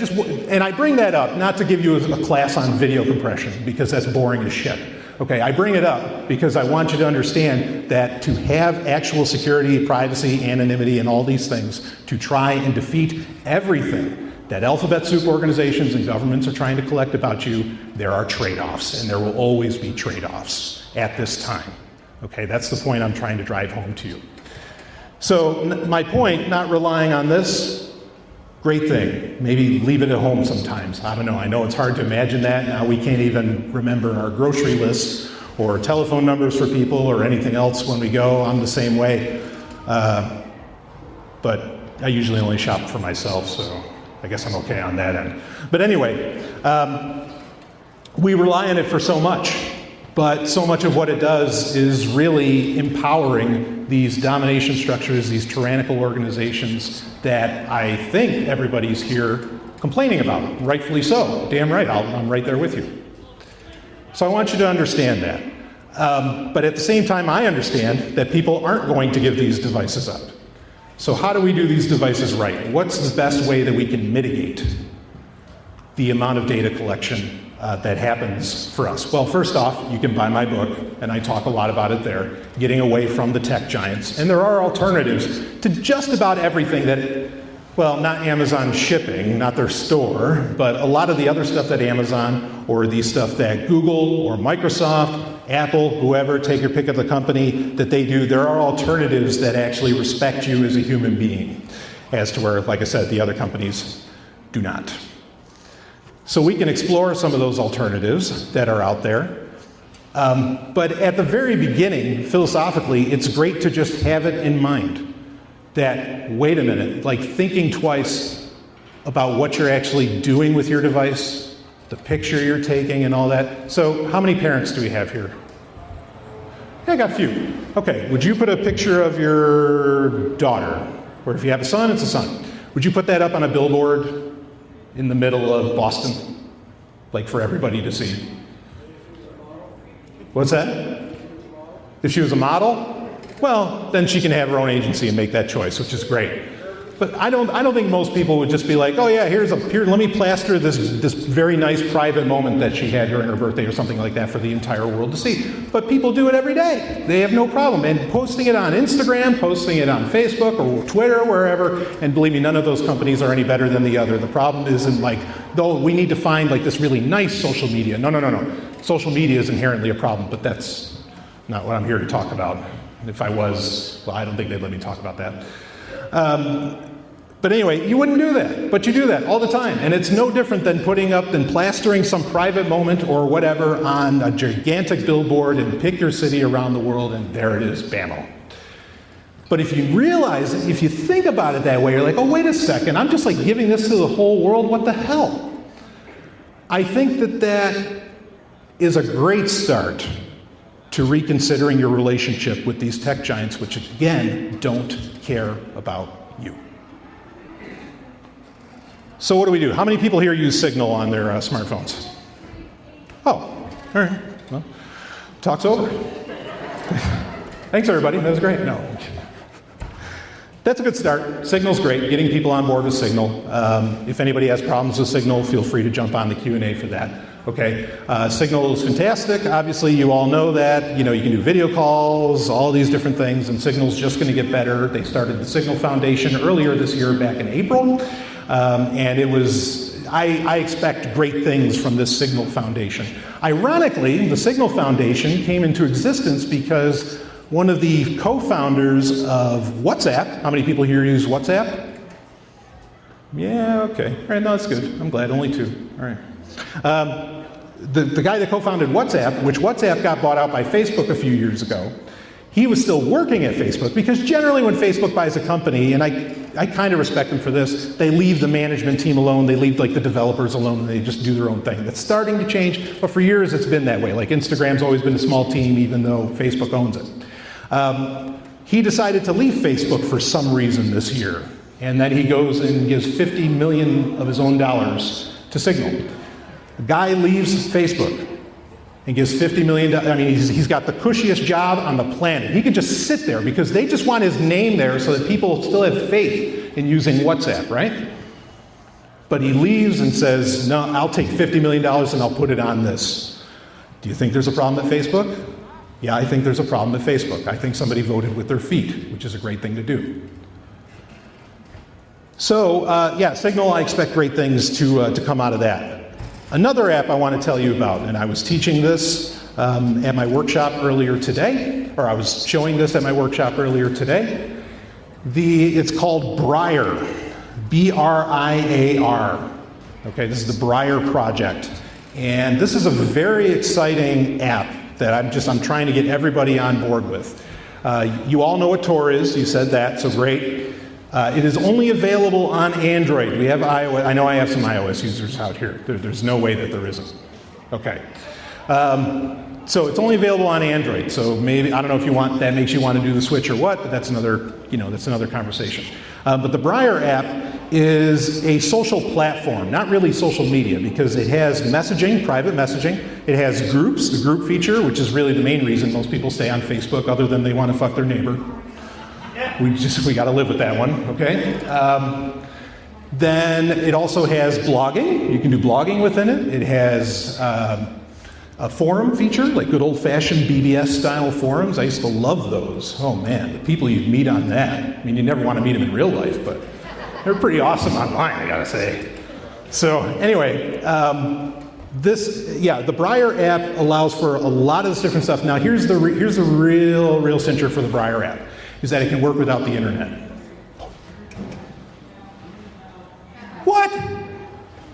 bring that up, not to give you a class on video compression, because that's boring as shit. Okay, I bring it up because I want you to understand that to have actual security, privacy, anonymity, and all these things, to try and defeat everything that alphabet soup organizations and governments are trying to collect about you, there are trade-offs, and there will always be trade-offs at this time. Okay, that's the point I'm trying to drive home to you. So my point, not relying on this, great thing. Maybe leave it at home sometimes. I don't know. I know it's hard to imagine that. Now we can't even remember our grocery lists or telephone numbers for people or anything else when we go. I'm the same way. But I usually only shop for myself, so I guess I'm okay on that end. But anyway, we rely on it for so much. But so much of what it does is really empowering these domination structures, these tyrannical organizations that I think everybody's here complaining about, rightfully so. Damn right, I'm right there with you. So I want you to understand that. But at the same time, I understand that people aren't going to give these devices up. So how do we do these devices right? What's the best way that we can mitigate the amount of data collection that happens for us? Well, first off, you can buy my book, and I talk a lot about it there, Getting Away from the Tech Giants. And there are alternatives to just about everything that, well, not Amazon shipping, not their store, but a lot of the other stuff that Amazon or the stuff that Google or Microsoft Apple, whoever, take your pick of the company that they do, there are alternatives that actually respect you as a human being, as to where, like I said, the other companies do not. So we can explore some of those alternatives that are out there. But at the very beginning, philosophically, it's great to just have it in mind that, wait a minute, like thinking twice about what you're actually doing with your device, the picture you're taking and all that. So how many parents do we have here? Yeah, I got a few. Okay, would you put a picture of your daughter? Or if you have a son, it's a son. Would you put that up on a billboard in the middle of Boston, like for everybody to see? What's that? If she was a model? Well, then she can have her own agency and make that choice, which is great. But I don't think most people would just be like, oh yeah, here, let me plaster this very nice private moment that she had during her birthday or something like that for the entire world to see. But people do it every day. They have no problem. And posting it on Instagram, posting it on Facebook or Twitter or wherever, and believe me, none of those companies are any better than the other. The problem isn't like, though we need to find like this really nice social media. No. Social media is inherently a problem, but that's not what I'm here to talk about. If I was, well, I don't think they'd let me talk about that. But anyway, you wouldn't do that, but you do that all the time. And it's no different than putting up and plastering some private moment or whatever on a gigantic billboard and pick your city around the world, and there it is, bammo. But if you realize, if you think about it that way, you're like, oh, wait a second, I'm just like giving this to the whole world, what the hell? I think that is a great start to reconsidering your relationship with these tech giants, which again, don't care about you. So what do? How many people here use Signal on their smartphones? Oh, all right. Well, talk's over. Thanks, everybody. That was great. No. That's a good start. Signal's great. Getting people on board with Signal. If anybody has problems with Signal, feel free to jump on the Q&A for that. Okay. Signal is fantastic. Obviously, you all know that. You know, you can do video calls, all these different things, and Signal's just going to get better. They started the Signal Foundation earlier this year, back in April. And it was, I expect great things from this Signal Foundation. Ironically, the Signal Foundation came into existence because one of the co-founders of WhatsApp, how many people here use WhatsApp? Yeah, okay. All right, no, that's good. I'm glad, only 2. All right. The guy that co-founded WhatsApp, which WhatsApp got bought out by Facebook a few years ago, he was still working at Facebook, because generally when Facebook buys a company, and I kind of respect them for this, they leave the management team alone, they leave like the developers alone, and they just do their own thing. That's starting to change, but for years it's been that way. Like Instagram's always been a small team, even though Facebook owns it. He decided to leave Facebook for some reason this year, and then he goes and gives $50 million of his own dollars to Signal. The guy leaves Facebook and gives $50 million. I mean, he's got the cushiest job on the planet. He could just sit there because they just want his name there so that people still have faith in using WhatsApp, right? But he leaves and says, no, I'll take $50 million and I'll put it on this. Do you think there's a problem at Facebook? Yeah, I think there's a problem at Facebook. I think somebody voted with their feet, which is a great thing to do. So, yeah, Signal, I expect great things to come out of that. Another app I want to tell you about, and I was teaching this at my workshop earlier today, or I was showing this at my workshop earlier today. It's called Briar, B-R-I-A-R. Okay, this is the Briar project. And this is a very exciting app that I'm trying to get everybody on board with. You all know what Tor is, you said that, so great. It is only available on Android. We have iOS. I know I have some iOS users out here. There's no way that there isn't. Okay. So it's only available on Android. So maybe, I don't know if that makes you want to do the switch or what, but that's another conversation. But the Briar app is a social platform, not really social media, because it has messaging, private messaging. It has groups, the group feature, which is really the main reason most people stay on Facebook, other than they want to fuck their neighbor. We got to live with that one, okay? Then it also has blogging. You can do blogging within it. It has a forum feature, like good old-fashioned BBS-style forums. I used to love those. Oh, man, the people you'd meet on that. I mean, you never want to meet them in real life, but they're pretty awesome online, I got to say. So anyway, The Briar app allows for a lot of this different stuff. Now, here's the real cincher for the Briar app, is that it can work without the internet. What?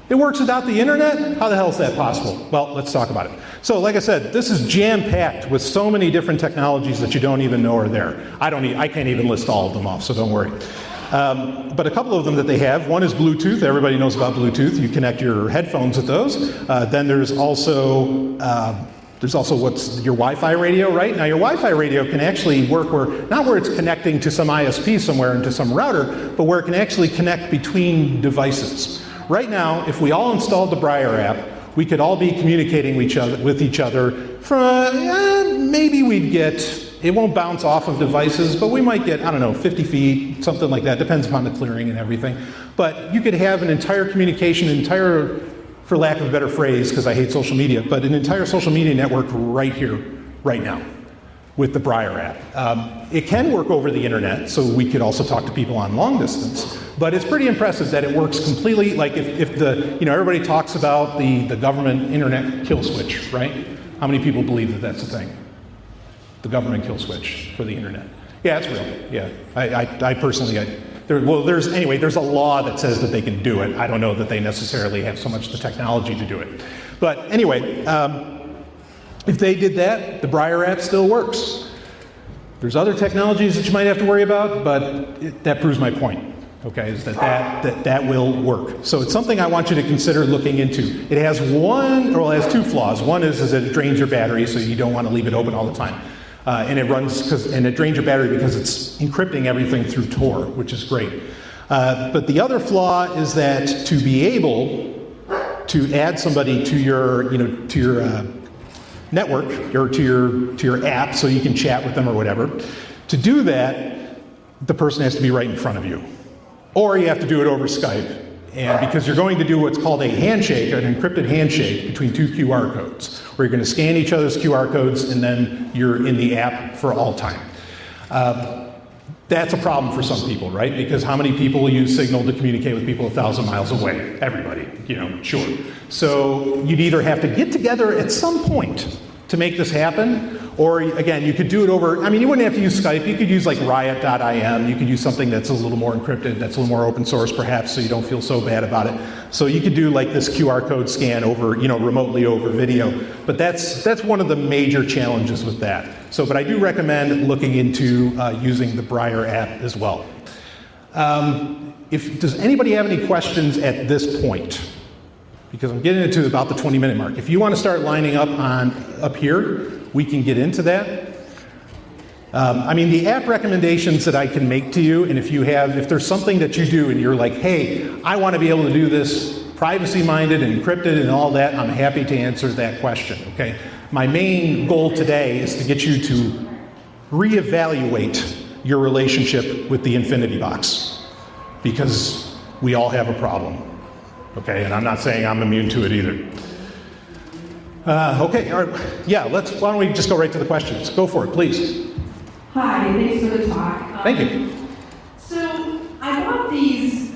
It works without the internet? How the hell is that possible? Well, let's talk about it. So, like I said, this is jam-packed with so many different technologies that you don't even know are there. I can't even list all of them off, so don't worry. But a couple of them that they have, one is Bluetooth. Everybody knows about Bluetooth. You connect your headphones with those. Then there's also what's your Wi-Fi radio, right? Now your Wi-Fi radio can actually work not where it's connecting to some ISP somewhere into some router, but where it can actually connect between devices. Right now, if we all installed the Briar app, we could all be communicating with each other from, maybe we'd get, it won't bounce off of devices, but we might get, 50 feet, something like that. Depends upon the clearing and everything. But you could have an entire communication, for lack of a better phrase, because I hate social media, but an entire social media network right here, right now, with the Briar app. It can work over the internet, so we could also talk to people on long distance. But it's pretty impressive that it works completely, like if everybody talks about the government internet kill switch, right? How many people believe that that's a thing? The government kill switch for the internet. Yeah, it's real. Yeah, I personally, there's a law that says that they can do it. I don't know that they necessarily have so much the technology to do it. But anyway, if they did that, the Briar app still works. There's other technologies that you might have to worry about, but that proves my point. Okay, is that will work. So it's something I want you to consider looking into. It has two flaws. One is that it drains your battery, so you don't want to leave it open all the time. And it drains your battery because it's encrypting everything through Tor, which is great. But the other flaw is that to be able to add somebody to your network or to your app so you can chat with them or whatever, to do that, the person has to be right in front of you. Or you have to do it over Skype. And because you're going to do what's called a handshake, an encrypted handshake between two QR codes, where you're going to scan each other's QR codes and then you're in the app for all time. That's a problem for some people, right? Because how many people use Signal to communicate with people 1,000 miles away? Everybody, sure. So you'd either have to get together at some point to make this happen, or again, you could do it over, you wouldn't have to use Skype, you could use like riot.im, you could use something that's a little more encrypted, that's a little more open source perhaps, so you don't feel so bad about it. So you could do like this QR code scan over, remotely over video, but that's one of the major challenges with that. So, but I do recommend looking into using the Briar app as well. Does anybody have any questions at this point? Because I'm getting into about the 20-minute mark. If you want to start lining up here, we can get into that. The app recommendations that I can make to you, and if there's something that you do and you're like, hey, I want to be able to do this privacy-minded and encrypted and all that, I'm happy to answer that question, okay? My main goal today is to get you to reevaluate your relationship with the Infinity Box, because we all have a problem. Okay, and I'm not saying I'm immune to it either. Okay, all right. Yeah, why don't we just go right to the questions? Go for it, please. Hi, thanks for the talk. Thank you. So, I bought these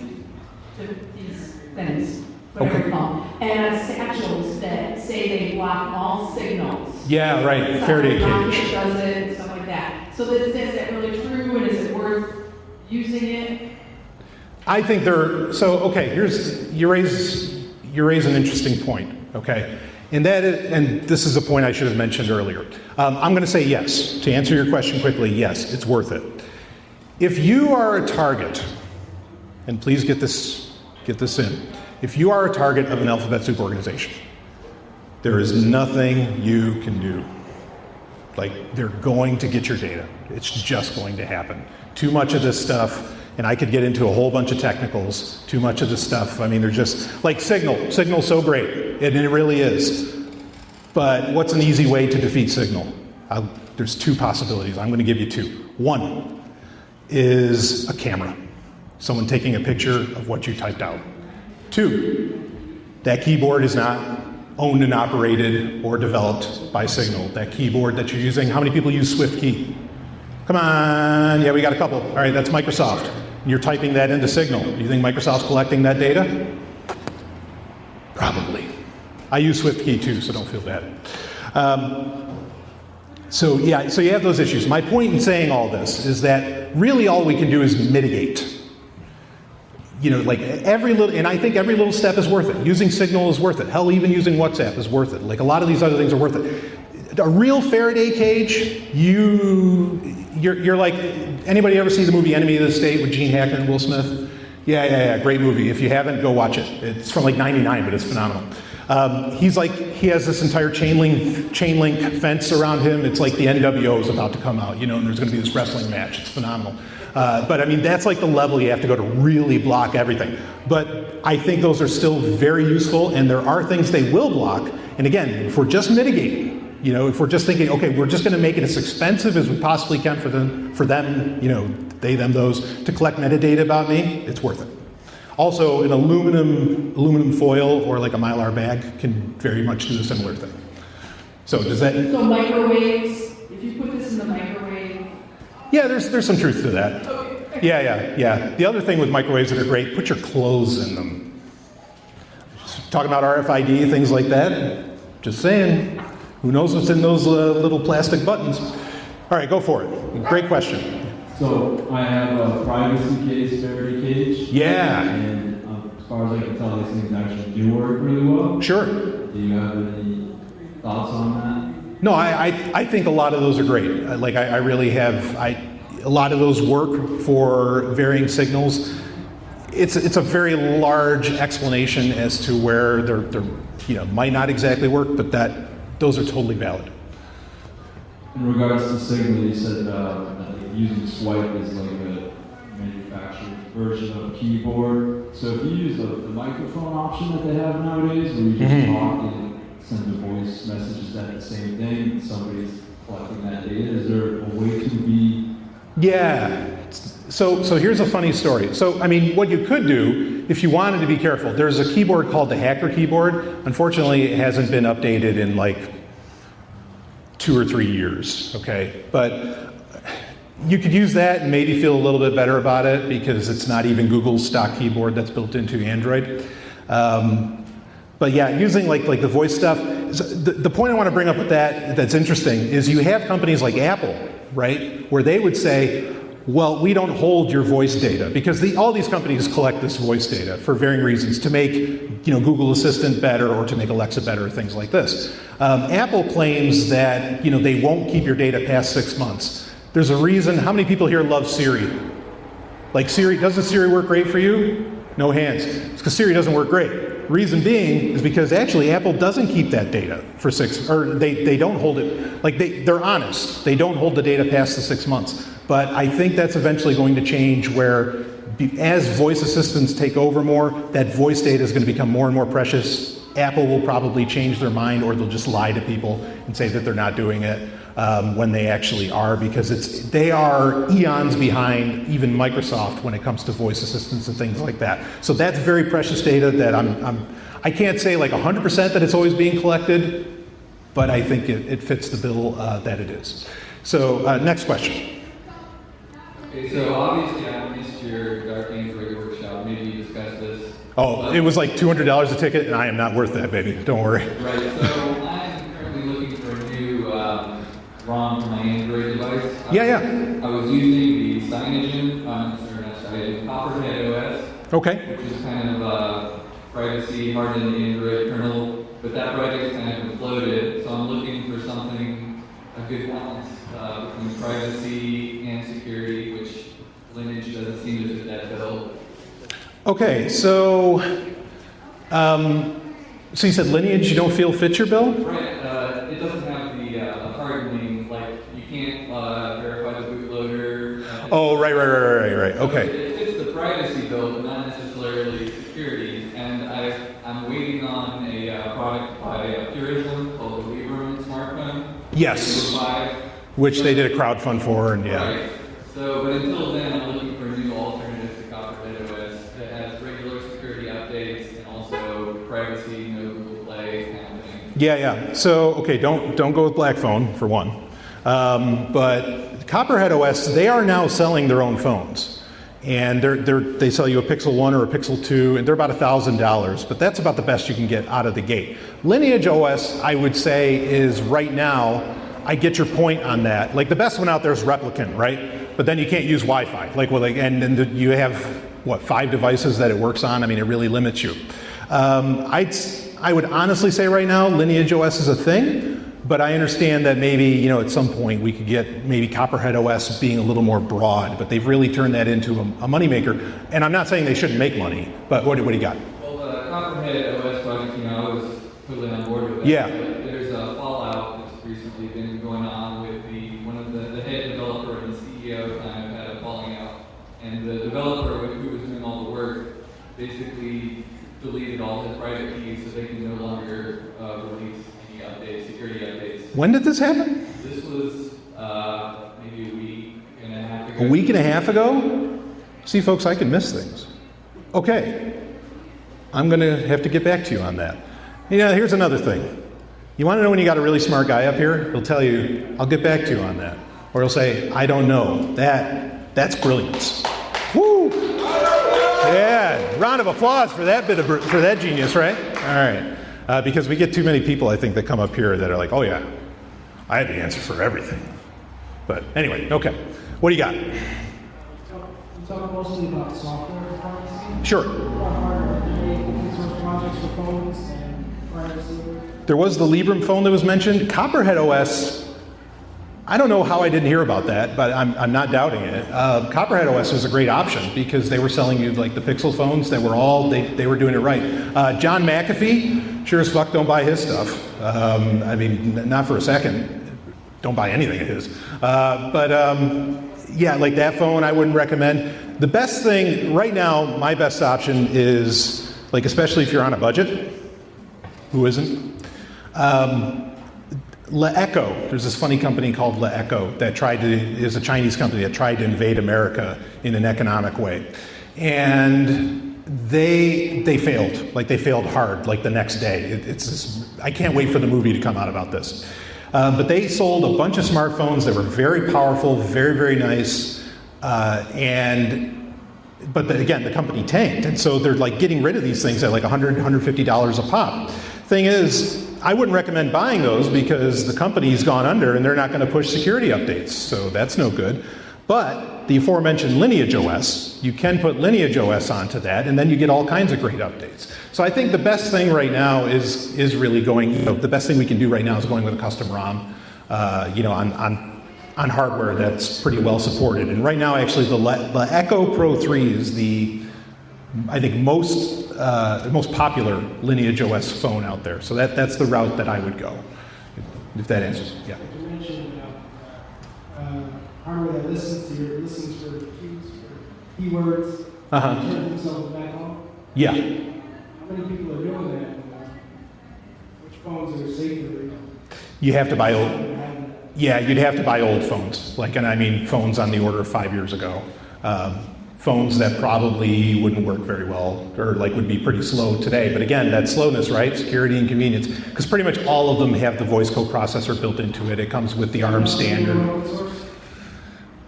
things, whatever you call them, and satchels that say they block all signals. Yeah, right, Faraday cage. Does it, stuff like that. So is that really true, and is it worth using it? I think okay, you raise an interesting point, okay? And this is a point I should have mentioned earlier. I'm going to say yes. To answer your question quickly, yes, it's worth it. If you are a target, and please get this in, if you are a target of an alphabet soup organization, there is nothing you can do. Like, they're going to get your data. It's just going to happen. Too much of this stuff, and I could get into a whole bunch of technicals, too much of this stuff, they're just, like Signal. Signal's so great, and it really is. But what's an easy way to defeat Signal? There's two possibilities. I'm going to give you two. One is a camera. Someone taking a picture of what you typed out. Two, that keyboard is not owned and operated or developed by Signal. That keyboard that you're using, how many people use SwiftKey? Come on, yeah, we got a couple. All right, that's Microsoft. You're typing that into Signal. Do you think Microsoft's collecting that data? Probably. I use SwiftKey too, so don't feel bad. So you have those issues. My point in saying all this is that really all we can do is mitigate. Like every little, and I think every little step is worth it. Using Signal is worth it. Hell, even using WhatsApp is worth it. Like a lot of these other things are worth it. A real Faraday cage, you're like, anybody ever see the movie Enemy of the State with Gene Hackman and Will Smith? Yeah, great movie. If you haven't, go watch it. It's from like '99, but it's phenomenal. He has this entire chain link fence around him. It's like the NWO is about to come out, and there's going to be this wrestling match. It's phenomenal. But I mean, that's like the level you have to go to really block everything. But I think those are still very useful, and there are things they will block. And again, if we're just mitigating, if we're just thinking, okay, we're just going to make it as expensive as we possibly can for them, they, them, those, to collect metadata about me, it's worth it. Also, an aluminum foil or like a Mylar bag can very much do a similar thing. So does that? So microwaves, if you put this in the microwave. Yeah, there's some truth to that. Okay. Yeah. The other thing with microwaves that are great, put your clothes in them. Just talking about RFID, things like that. Just saying, who knows what's in those little plastic buttons? All right, go for it. Great question. So I have a privacy case, Faraday cage. Yeah. And as far as I can tell, these things actually do work really well. Sure. Do you have any thoughts on that? No, I think a lot of those are great. I really have. A lot of those work for varying signals. It's a very large explanation as to where they're might not exactly work, but those are totally valid. In regards to Signal, you said that using swipe is like a manufactured version of a keyboard. So if you use the microphone option that they have nowadays, where you just talk and send a voice message, is that the same thing? Somebody's collecting that data. Is there a way to be? Yeah. So here's a funny story. So I mean, what you could do if you wanted to be careful, there's a keyboard called the Hacker keyboard. Unfortunately, it hasn't been updated in like 2 or 3 years. Okay, but you could use that and maybe feel a little bit better about it because it's not even Google's stock keyboard that's built into Android. But yeah, using like the voice stuff. The point I want to bring up with that's interesting is you have companies like Apple, right, where they would say, well, we don't hold your voice data because all these companies collect this voice data for varying reasons to make Google Assistant better or to make Alexa better, things like this. Apple claims that they won't keep your data past 6 months. There's a reason. How many people here love Siri? Like Siri, doesn't Siri work great for you? No hands. It's because Siri doesn't work great. Reason being is because actually Apple doesn't keep that data for they don't hold it. Like they're honest. They don't hold the data past the 6 months. But I think that's eventually going to change where as voice assistants take over more, that voice data is going to become more and more precious. Apple will probably change their mind or they'll just lie to people and say that they're not doing it when they actually are, because they are eons behind even Microsoft when it comes to voice assistants and things like that. So that's very precious data that I can't say like 100% that it's always being collected, but I think it fits the bill that it is. So next question. Okay, so obviously I missed your Dark Android workshop. Maybe you discussed this. Oh, it was like $200 a ticket, and I am not worth that, baby. Don't worry. Right, so I'm currently looking for a new ROM for my Android device. I was using the Copperhead OS. Okay. Which is kind of a privacy hardened Android kernel, but that project's kind of imploded, so I'm looking for something, a good balance between privacy and security, which Lineage doesn't seem to fit that bill. Okay, so you said Lineage you don't feel fits your bill? Right, it doesn't have the hardening, like you can't verify the bootloader. Oh, right, okay. It fits the privacy bill, but not necessarily security, and I'm waiting on a product by Purism called the Libra smartphone. Yes, which they did a crowdfund for, and yeah. Right. So, but until then, I'm looking for a new alternative to Copperhead OS that has regular security updates and also privacy, no Google Play kind of thing. Yeah. So, okay, don't go with Black Phone for one. But Copperhead OS, they are now selling their own phones. And they sell you a Pixel 1 or a Pixel 2, and they're about $1,000, but that's about the best you can get out of the gate. Lineage OS, I would say, is right now, I get your point on that. Like the best one out there is Replicant, right? But then you can't use Wi-Fi. And then you have, what, 5 devices that it works on? I mean, it really limits you. I would honestly say right now, Lineage OS is a thing. But I understand that maybe, at some point we could get maybe Copperhead OS being a little more broad, but they've really turned that into a moneymaker. And I'm not saying they shouldn't make money, but what do you got? Well, the Copperhead OS project, I was totally on board with that. Yeah. But there's a fallout that's recently been going on with one of the head developer and the CEO kind of had a falling out. And the developer who was doing all the work basically deleted all his private keys so they can no longer release updates, security updates. When did this happen? This was maybe a week and a half ago. A week and a half ago? See, folks, I can miss things. Okay. I'm going to have to get back to you on that. Here's another thing. You want to know when you got a really smart guy up here? He'll tell you, I'll get back to you on that. Or he'll say, I don't know. That's brilliance. Woo! Yeah, round of applause for that genius, right? All right. Because we get too many people, I think, that come up here that are like, oh yeah, I have the answer for everything. But anyway, okay. What do you got? You talk mostly about software privacy. Sure. Are there any open source projects for phones and privacy? There was the Librem phone that was mentioned. Copperhead OS, I don't know how I didn't hear about that, but I'm not doubting it. Copperhead OS was a great option because they were selling you like the Pixel phones that were all, they were doing it right. John McAfee, sure as fuck don't buy his stuff. I mean, not for a second. Don't buy anything of his. Yeah, like that phone I wouldn't recommend. The best thing, right now, my best option is, like especially if you're on a budget, who isn't? LeEcho, there's this funny company called LeEcho that is a Chinese company that tried to invade America in an economic way. And they failed, like they failed hard, like the next day. I can't wait for the movie to come out about this. But they sold a bunch of smartphones that were very powerful, very, very nice, but again, the company tanked. And so they're like getting rid of these things at like $100, $150 a pop. Thing is, I wouldn't recommend buying those because the company's gone under and they're not going to push security updates, so that's no good. But the aforementioned Lineage OS, you can put Lineage OS onto that, and then you get all kinds of great updates. So I think the best thing right now is really going, the best thing we can do right now is going with a custom ROM, on hardware that's pretty well supported. And right now, actually, the Echo Pro 3 is I think most popular Lineage OS phone out there. So that's the route that I would go, if that answers. Yeah. You mentioned hardware that listens for cues, for keywords, turn themselves back on. Yeah. How many people are doing that? Which phones are safer? You have to buy old. Yeah, you'd have to buy old phones. And I mean phones on the order of 5 years ago. Phones that probably wouldn't work very well or would be pretty slow today. But again, that slowness, right? Security and convenience. Because pretty much all of them have the voice coprocessor built into it. It comes with the ARM standard.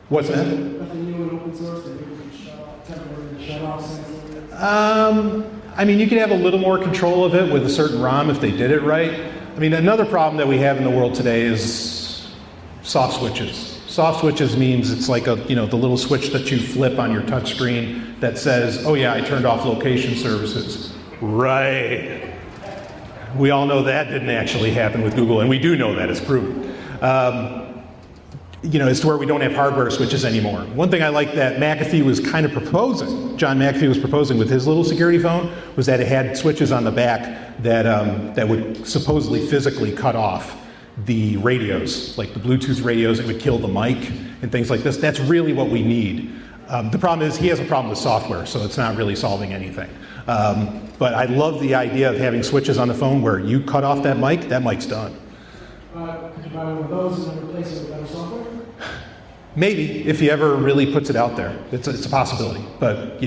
What's that? Nothing new in open source that you can temporarily shut off sensors? I mean, you could have a little more control of it with a certain ROM if they did it right. I mean, another problem that we have in the world today is soft switches. Soft switches means it's like the little switch that you flip on your touch screen that says, oh yeah, I turned off location services. Right. We all know that didn't actually happen with Google, and we do know that, it's proven. As to where we don't have hardware switches anymore. One thing I like that McAfee was kind of proposing, John McAfee was proposing with his little security phone, was that it had switches on the back that would supposedly physically cut off the radios, like the Bluetooth radios. It would kill the mic and things like this. That's really what we need. The problem is he has a problem with software, so it's not really solving anything. But I love the idea of having switches on the phone where you cut off that mic's done. Could you buy one of those and then replace it with better software? Maybe, if he ever really puts it out there. It's a possibility. But,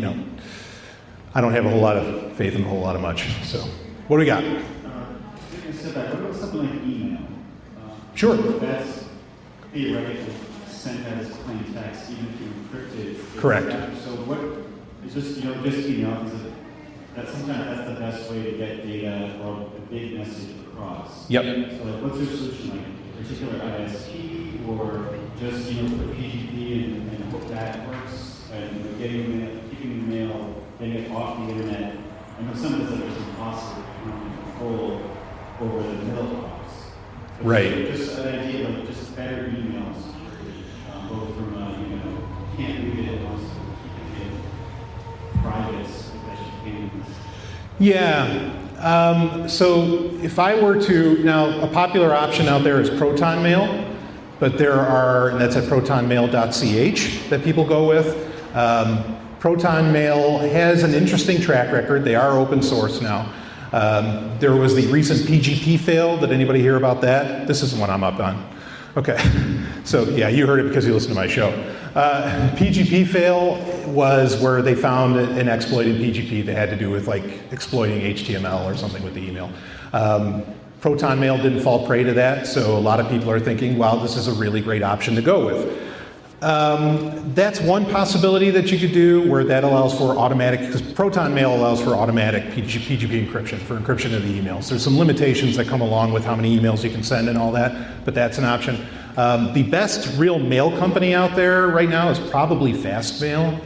I don't have a whole lot of faith in a whole lot of much. So, what do we got? What about something like email? Sure. That's theoretically sent as plain text, even if you encrypt it. Correct. So what, it's just, just email, because sometimes that's the best way to get data or a big message across. Yep. So like, what's your solution, like a particular ISP, or just, put PGP and hope that works, and getting mail, keeping the mail, getting it off the internet. I know some of this is impossible to control over the mailbox. Right. Just an idea of just better emails, both from, can't read it, and also keeping it private, as best you can. Yeah. So if I were to, now a popular option out there is Proton Mail, but there are, and that's at protonmail.ch that people go with. Proton Mail has an interesting track record. They are open source now. There was the recent PGP fail. Did anybody hear about that? This is the one I'm up on. Okay. So yeah, you heard it because you listened to my show. PGP fail was where they found an exploit in PGP that had to do with like exploiting HTML or something with the email. Proton Mail didn't fall prey to that, so a lot of people are thinking, wow, this is a really great option to go with. That's one possibility that you could do where that allows for automatic, because Proton Mail allows for automatic PGP encryption, for encryption of the emails. There's some limitations that come along with how many emails you can send and all that, but that's an option. The best real mail company out there right now is probably Fastmail.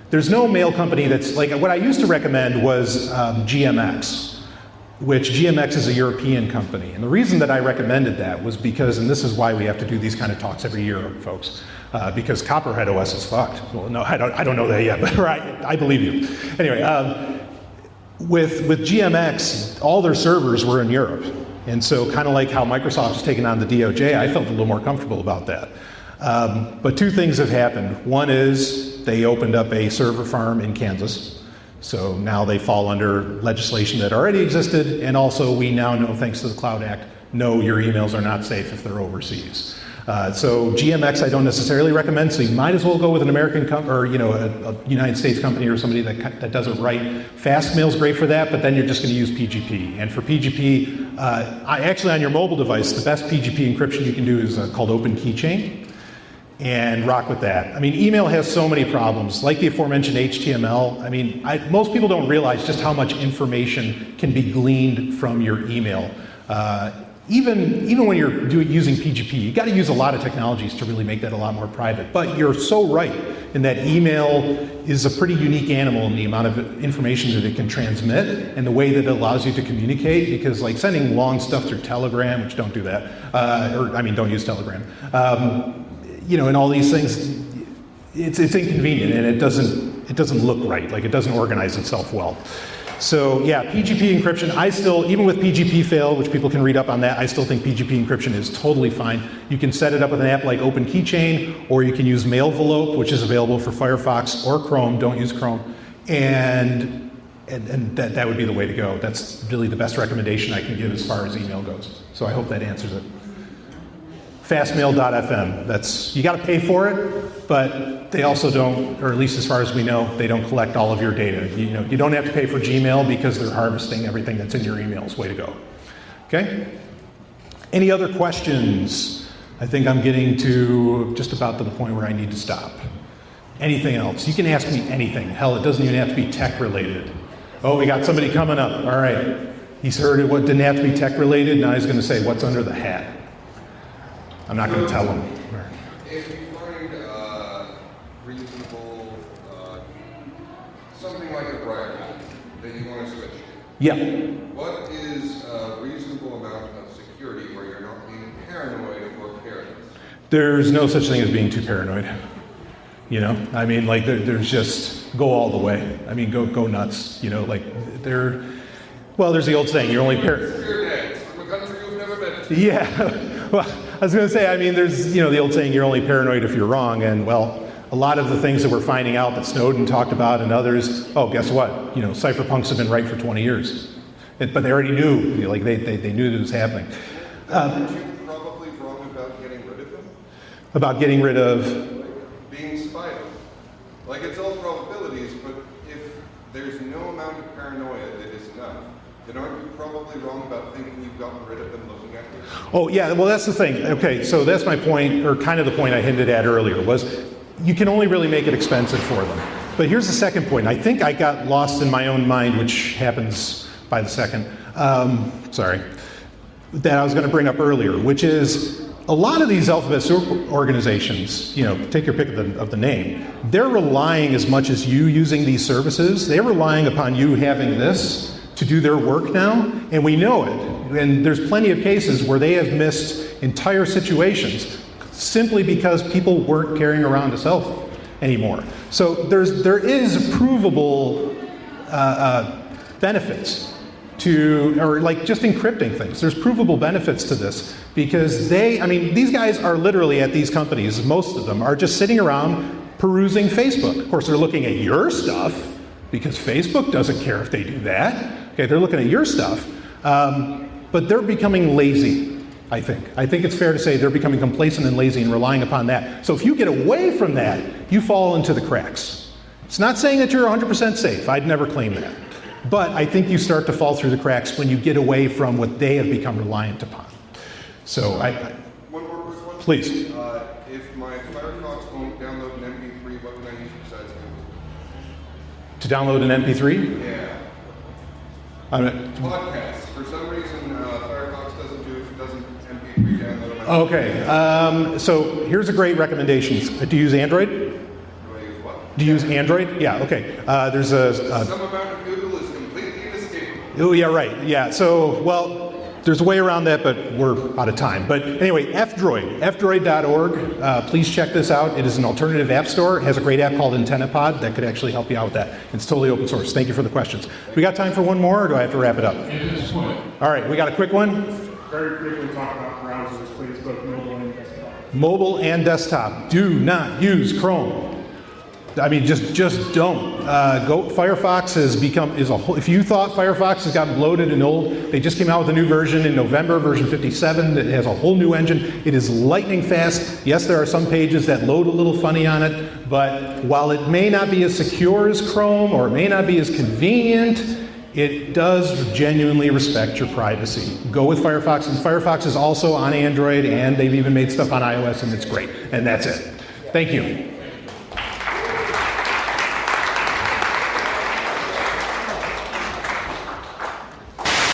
There's no mail company that's, like, what I used to recommend was GMX, which GMX is a European company. And the reason that I recommended that was because, and this is why we have to do these kind of talks every year, folks, because Copperhead OS is fucked. Well, no, I don't know that yet, but right, I believe you. Anyway, with GMX, all their servers were in Europe. And so kind of like how Microsoft has taken on the DOJ, I felt a little more comfortable about that. But two things have happened. One is they opened up a server farm in Kansas. So now they fall under legislation that already existed. And also we now know, thanks to the Cloud Act, no, your emails are not safe if they're overseas. So GMX I don't necessarily recommend, so you might as well go with an American company, or a United States company or somebody that does it right. Fastmail's great for that, but then you're just going to use PGP. And for PGP, actually on your mobile device, the best PGP encryption you can do is called Open Keychain, and rock with that. I mean, email has so many problems, like the aforementioned HTML. I mean, most people don't realize just how much information can be gleaned from your email. Even when you're using PGP, you got to use a lot of technologies to really make that a lot more private. But you're so right in that email is a pretty unique animal in the amount of information that it can transmit and the way that it allows you to communicate. Because like sending long stuff through Telegram, which don't do that, don't use Telegram. And all these things, it's inconvenient and it doesn't look right. Like it doesn't organize itself well. So yeah, PGP encryption, I still, even with PGP fail, which people can read up on that, I still think PGP encryption is totally fine. You can set it up with an app like Open Keychain, or you can use Mailvelope, which is available for Firefox or Chrome, don't use Chrome, and that would be the way to go. That's really the best recommendation I can give as far as email goes. So I hope that answers it. Fastmail.fm, you got to pay for it, but they also don't, or at least as far as we know, they don't collect all of your data. You don't have to pay for Gmail because they're harvesting everything that's in your emails. Way to go. Okay? Any other questions? I think I'm getting to just about to the point where I need to stop. Anything else? You can ask me anything. Hell, it doesn't even have to be tech related. Oh, we got somebody coming up. All right. He's heard it didn't have to be tech related. Now he's going to say, what's under the hat? I'm not going to tell him. If you find reasonable, something like a bribe that you want to switch, yeah. What is a reasonable amount of security where you're not being paranoid or careless? There's no such thing as being too paranoid. There's just go all the way. I mean, go nuts. There's the old saying, you're only paranoid. Fear dead from a country you've never been to. Yeah. Well, I was going to say, there's, the old saying, you're only paranoid if you're wrong. And, well, a lot of the things that we're finding out that Snowden talked about and others, guess what? Cypherpunks have been right for 20 years. But they already knew, they knew that it was happening. Aren't you probably wrong about getting rid of them? About getting rid of? Being spied on. It's all probabilities, but if there's no amount of paranoia that is enough, then aren't you probably wrong about thinking you've gotten rid of them looking at you? Oh, yeah, well, that's the thing. Okay, so that's my point, or kind of the point I hinted at earlier, was you can only really make it expensive for them. But here's the second point. I think I got lost in my own mind, which happens by the second, that I was going to bring up earlier, which is a lot of these alphabet soup organizations, you know, take your pick of the name, they're relying as much as you using these services, they're relying upon you having this to do their work now, and we know it. And there's plenty of cases where they have missed entire situations simply because people weren't carrying around a cell phone anymore. So there is provable benefits to, or like just encrypting things. There's provable benefits to this because these guys are literally at these companies, most of them are just sitting around perusing Facebook. Of course, they're looking at your stuff because Facebook doesn't care if they do that. Okay, they're looking at your stuff, but they're becoming lazy, I think. I think it's fair to say they're becoming complacent and lazy and relying upon that. So if you get away from that, you fall into the cracks. It's not saying that you're 100% safe. I'd never claim that. But I think you start to fall through the cracks when you get away from what they have become reliant upon. So one more quick one. Please. If my Firefox won't download an MP3, what can I use besides Google? To download an MP3? Yeah. Podcasts. For some reason, Firefox doesn't MP3 download. Okay. So here's a great recommendation. Do you use Android? Do I use what? Do you use Android? Yeah. Okay. There's some amount of Google is completely inescapable. Oh, yeah, right. Yeah. So, well, there's a way around that, but we're out of time. But anyway, fdroid.org. Please check this out. It is an alternative app store. It has a great app called AntennaPod that could actually help you out with that. It's totally open source. Thank you for the questions. We got time for one more, or do I have to wrap it up? All right, we got a quick one. Very quickly talk about browsers, please, both mobile and desktop. Mobile and desktop. Do not use Chrome. I mean, just don't. Firefox if you thought Firefox has gotten bloated and old, they just came out with a new version in November, version 57, that has a whole new engine. It is lightning fast. Yes, there are some pages that load a little funny on it, but while it may not be as secure as Chrome, or it may not be as convenient, it does genuinely respect your privacy. Go with Firefox, and Firefox is also on Android, and they've even made stuff on iOS, and it's great. And that's it. Thank you.